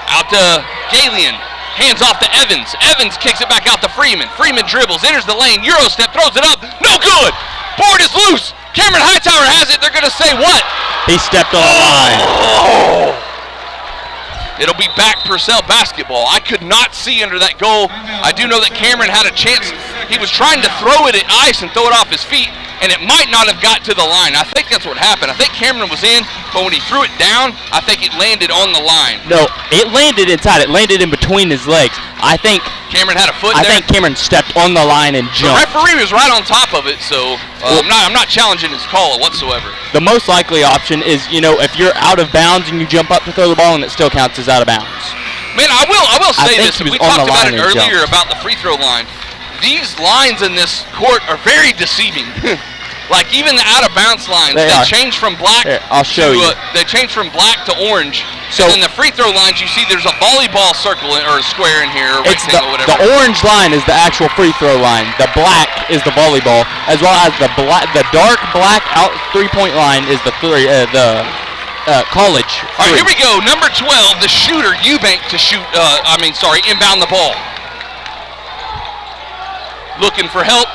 Speaker 2: Out to Galian. Hands off to Evans. Evans kicks it back out to Freeman. Freeman dribbles, enters the lane, Euro step, throws it up. No good! Board is loose. Cameron Hightower has it. They're going to say what?
Speaker 3: He stepped on the line.
Speaker 2: Oh! It'll be back Purcell basketball. I could not see under that goal. I do know that Cameron had a chance. He was trying to throw it at Ice and throw it off his feet, and it might not have got to the line. I think that's what happened. I think Cameron was in, but when he threw it down, I think it landed on the line.
Speaker 3: No, it landed inside. It landed in between his legs. I think
Speaker 2: Cameron had a foot
Speaker 3: there.
Speaker 2: I
Speaker 3: think Cameron stepped on the line and jumped.
Speaker 2: The referee was right on top of it, so I'm not challenging his call whatsoever.
Speaker 3: The most likely option is, if you're out of bounds and you jump up to throw the ball and it still counts as out of bounds.
Speaker 2: Man, I will say this. We talked about it earlier about the free throw line. These lines in this court are very deceiving. Like even the out of bounds lines, they change from black.
Speaker 3: Here, I'll show you.
Speaker 2: They change from black to orange.
Speaker 3: So
Speaker 2: and then the free throw lines, you see there's a volleyball circle or a square in here, or rectangle, whatever.
Speaker 3: The orange line is the actual free throw line. The black is the volleyball, as well as the dark black out 3-point line is the college.
Speaker 2: All right, here we go. Number 12, the shooter, Eubank to shoot. Inbound the ball. Looking for help,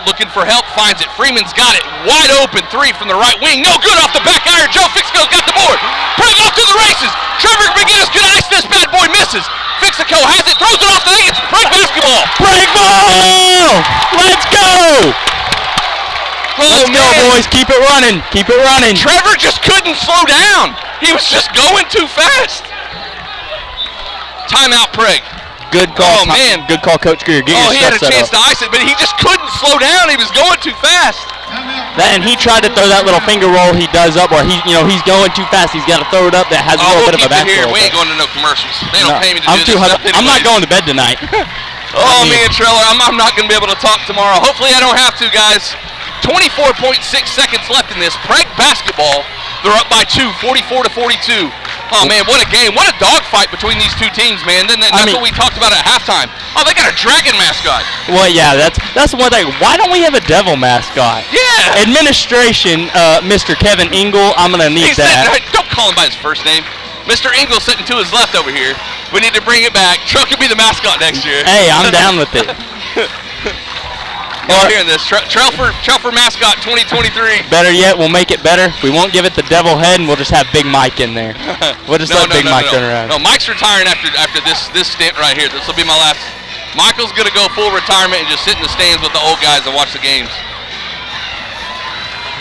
Speaker 2: finds it. Freeman's got it. Wide open 3 from the right wing. No good off the back iron. Joe Fixico's got the board. Prague off to the races. Trevor McGinnis could ice this bad boy, misses. Fixico has it, throws it off the thing. It's Prague basketball.
Speaker 3: Prague ball! Let's go! Let's go, boys. Keep it running. Keep it running.
Speaker 2: Trevor just couldn't slow down. He was just going too fast. Timeout, Prague.
Speaker 3: Good call.
Speaker 2: Oh, man.
Speaker 3: Good call, Coach Greer.
Speaker 2: He had a chance to ice it, but he just couldn't slow down. He was going too fast.
Speaker 3: And he tried to throw that little finger roll he does up where he's going too fast. He's got to throw it up that has a little bit of a back roll.
Speaker 2: We ain't going to no commercials. They don't pay me to do this stuff anyways.
Speaker 3: I'm not going to bed tonight.
Speaker 2: Me and Treller, I'm not going to be able to talk tomorrow. Hopefully I don't have to, guys. 24.6 seconds left in this. Prague basketball. They're up by 2, 44-42. Oh, man, what a game. What a dogfight between these two teams, man. That's what we talked about at halftime. Oh, they got a dragon mascot.
Speaker 3: Well, yeah, that's one thing. Why don't we have a devil mascot?
Speaker 2: Yeah.
Speaker 3: Administration, Mr. Kevin Engel, I'm going to need that.
Speaker 2: Don't call him by his first name. Mr. Engel sitting to his left over here. We need to bring it back. Truck could be the mascot next year.
Speaker 3: Hey, I'm down with it.
Speaker 2: I'm hearing this. Trelfer mascot 2023.
Speaker 3: Better yet, we'll make it better. We won't give it the devil head, and we'll just have Big Mike in there. We'll just let Big Mike turn around.
Speaker 2: No, Mike's retiring after this stint right here. This will be my last. Michael's going to go full retirement and just sit in the stands with the old guys and watch the games.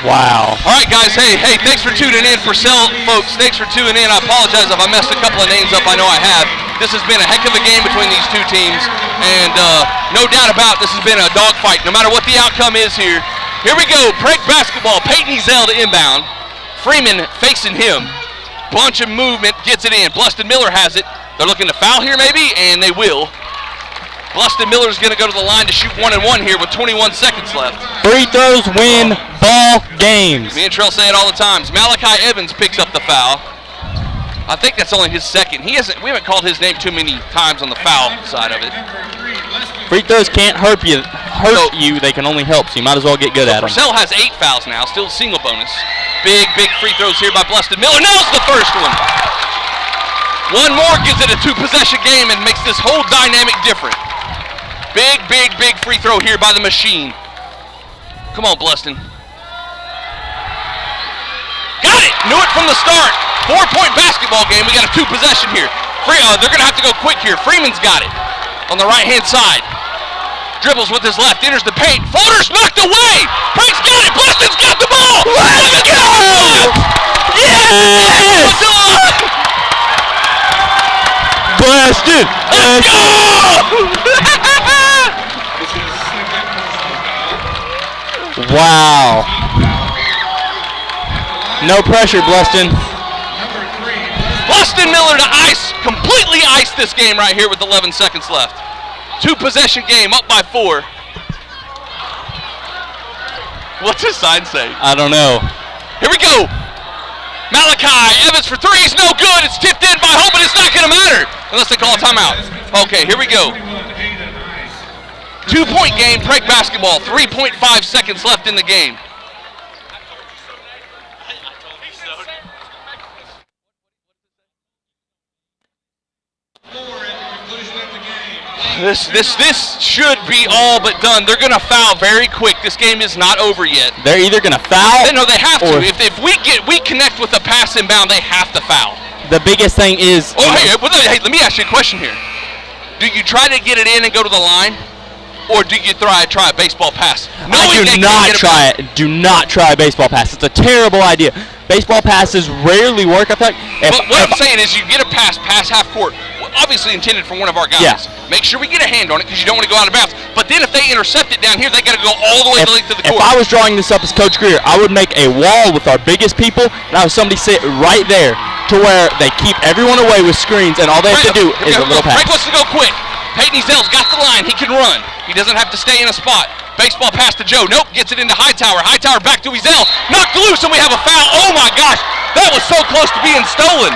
Speaker 3: Wow.
Speaker 2: All right, guys. Hey, thanks for tuning in. Purcell, folks, thanks for tuning in. I apologize if I messed a couple of names up. I know I have. This has been a heck of a game between these two teams, and no doubt about this has been a dogfight, no matter what the outcome is here. Here we go. Prague basketball. Peyton Ezel to inbound. Freeman facing him. Bunch of movement, gets it in. Bluston Miller has it. They're looking to foul here maybe, and they will. Bluston Miller's going to go to the line to shoot 1-1 here with 21 seconds left.
Speaker 3: Free throws win ball games.
Speaker 2: Me and Trell say it all the time. Malachi Evans picks up the foul. I think that's only his second. We haven't called his name too many times on the foul side of it.
Speaker 3: Free throws can't hurt you. They can only help, so you might as well get good at them.
Speaker 2: Purcell has 8 fouls now, still single bonus. Big free throws here by Bluston Miller. Nails the first one. One more gives it a 2-possession game and makes this whole dynamic different. Big free throw here by the machine. Come on, Bluston. Got it! Knew it from the start. 4-point basketball game. We got a 2-possession here. They're going to have to go quick here. Freeman's got it on the right-hand side. Dribbles with his left, enters the paint. Floater's knocked away. Prague's got it. Boston's got the ball.
Speaker 3: Let's go! Yes! Boston!
Speaker 2: Let's go!
Speaker 3: Wow. No pressure, Bluston.
Speaker 2: Boston Miller to completely ice this game right here with 11 seconds left. 2-possession game, up by 4. What's his sign say?
Speaker 3: I don't know.
Speaker 2: Here we go. Malachi Evans for 3 is no good. It's tipped in by home, but it's not going to matter unless they call a timeout. Okay, here we go. 2-point game, Prague basketball. 3.5 seconds left in the game. This should be all but done. They're going to foul very quick. This game is not over yet.
Speaker 3: They're either going to foul.
Speaker 2: No, they have to. If we connect with a pass inbound, they have to foul.
Speaker 3: The biggest thing is.
Speaker 2: Oh, hey, let me ask you a question here. Do you try to get it in and go to the line, or do you try a baseball pass?
Speaker 3: I do not try it. Do not try a baseball pass. It's a terrible idea. Baseball passes rarely work. I feel like.
Speaker 2: But what I'm saying is, you get a pass half court, obviously intended for one of our guys.
Speaker 3: Yeah.
Speaker 2: Make sure we get a hand on it because you don't want to go out of bounds. But then if they intercept it down here, they got to go all the way the length of the court.
Speaker 3: If I was drawing this up as Coach Greer, I would make a wall with our biggest people, and I have somebody sit right there to where they keep everyone away with screens, and all they have to do is a little pass.
Speaker 2: Frank wants to go quick. Peyton Ezel's got the line. He can run. He doesn't have to stay in a spot. Baseball pass to Joe. Nope, gets it into Hightower. Hightower back to Ezel. Knocked loose, and we have a foul. Oh, my gosh. That was so close to being stolen.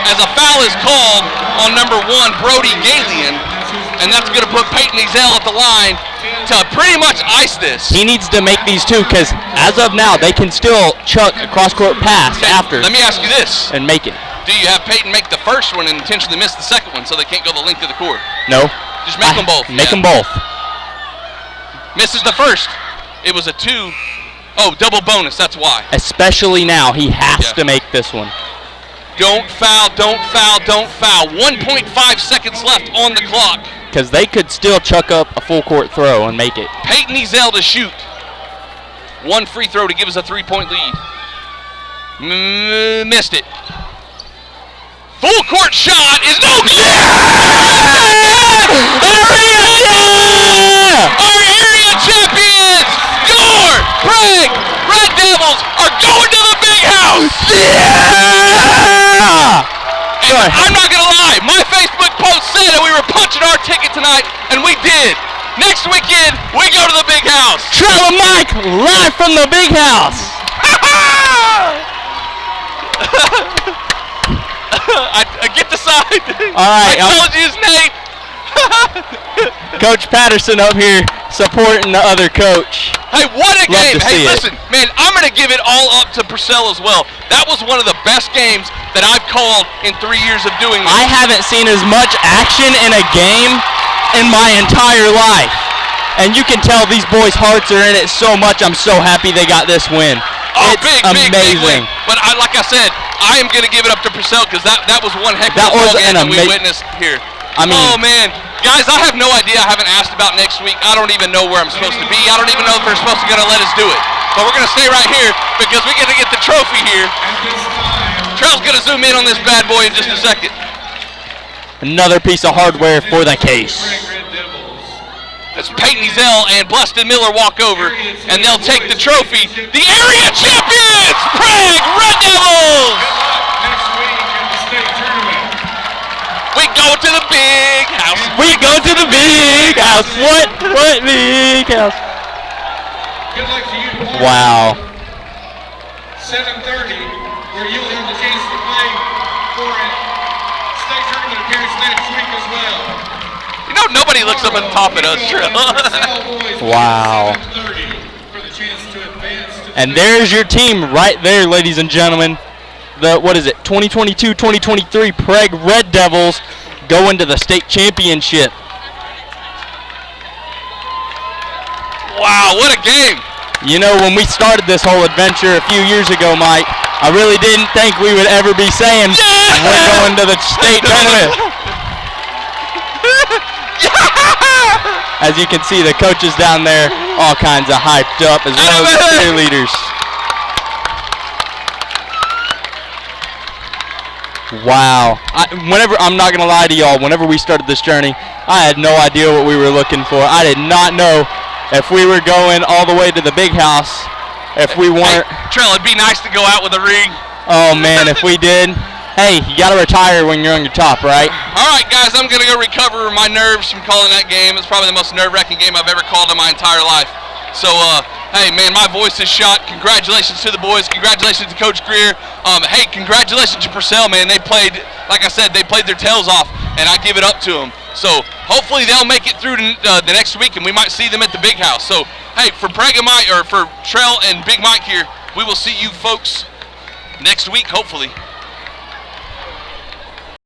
Speaker 2: As a foul is called on number 1, Brody Galian, and that's going to put Peyton Ezel at the line to pretty much ice this.
Speaker 3: He needs to make these two because as of now, they can still chuck a cross-court pass after.
Speaker 2: Let me ask you this.
Speaker 3: And make it.
Speaker 2: Do you have Peyton make the first one and intentionally miss the second one so they can't go the length of the court?
Speaker 3: No.
Speaker 2: Just make them both.
Speaker 3: Make them both.
Speaker 2: Misses the first. It was a 2. Oh, double bonus, that's why.
Speaker 3: Especially now, he has to make this one.
Speaker 2: Don't foul, don't foul, don't foul. 1.5 seconds left on the clock.
Speaker 3: Because they could still chuck up a full court throw and make it.
Speaker 2: Peyton Ezel to shoot. 1 free throw to give us a 3-point lead. Missed it. Full court shot is no good! Our area champions, your Prague Red Devils, are going to the big house! And I'm not going to lie, my Facebook post said that we were punching our ticket tonight, and we did. Next weekend, we go to the big house.
Speaker 3: Trevor Mike, live from the big house.
Speaker 2: I get the side.
Speaker 3: All right.
Speaker 2: I told you his name.
Speaker 3: Coach Patterson up here supporting the other coach.
Speaker 2: Hey, what a
Speaker 3: Love
Speaker 2: game.
Speaker 3: to
Speaker 2: Hey,
Speaker 3: see
Speaker 2: listen, man, I'm going to give it all up to Purcell as well. That was one of the best games that I've called in 3 years of doing this.
Speaker 3: I haven't seen as much action in a game in my entire life. And you can tell these boys' hearts are in it so much. I'm so happy they got this win.
Speaker 2: Oh,
Speaker 3: it's
Speaker 2: big
Speaker 3: amazing.
Speaker 2: win. But like I said, I am going to give it up to Purcell because that was one heck of a ball game that we witnessed here.
Speaker 3: I mean,
Speaker 2: oh, man. Guys, I have no idea. I haven't asked about next week. I don't even know where I'm supposed to be. I don't even know if they're supposed to let us do it. But we're going to stay right here because we get to get the trophy here. Trell's going to zoom in on this bad boy in just a second.
Speaker 3: Another piece of hardware for the case.
Speaker 2: As Peyton Ezel and Bluston Miller walk over, and they'll take the trophy. The area champions, Prague Red Devils!
Speaker 11: Next week at the state tournament.
Speaker 2: We go to the big house.
Speaker 3: We go to the big house. What big house?
Speaker 11: Good luck to you tomorrow.
Speaker 3: Wow.
Speaker 11: 7:30, where you'll have the chance to play for a state tournament appearance next week as well.
Speaker 2: You know, nobody looks up at the top at us,
Speaker 3: Wow. And there's your team right there, ladies and gentlemen. The 2022-2023 Prague Red Devils going to the state championship.
Speaker 2: Wow, what a game.
Speaker 3: You know, when we started this whole adventure a few years ago, Mike, I really didn't think we would ever be saying we're going to the state tournament.
Speaker 2: Yeah!
Speaker 3: As you can see, the coaches down there, all kinds of hyped up, as well as the cheerleaders. Wow. I'm not going to lie to y'all, whenever we started this journey, I had no idea what we were looking for. I did not know if we were going all the way to the big house, if we weren't.
Speaker 2: Hey, Trell, it'd be nice to go out with a ring.
Speaker 3: Oh, man, if we did. Hey, you got to retire when you're on your top, right?
Speaker 2: All right, guys, I'm going to go recover my nerves from calling that game. It's probably the most nerve-wracking game I've ever called in my entire life. So, hey, man, my voice is shot. Congratulations to the boys. Congratulations to Coach Greer. Hey, congratulations to Purcell, man. They played, like I said, they played their tails off, and I give it up to them. So, hopefully they'll make it through the next week, and we might see them at the big house. So, hey, for Prague and Mike, or for Trell and Big Mike here, we will see you folks next week, hopefully.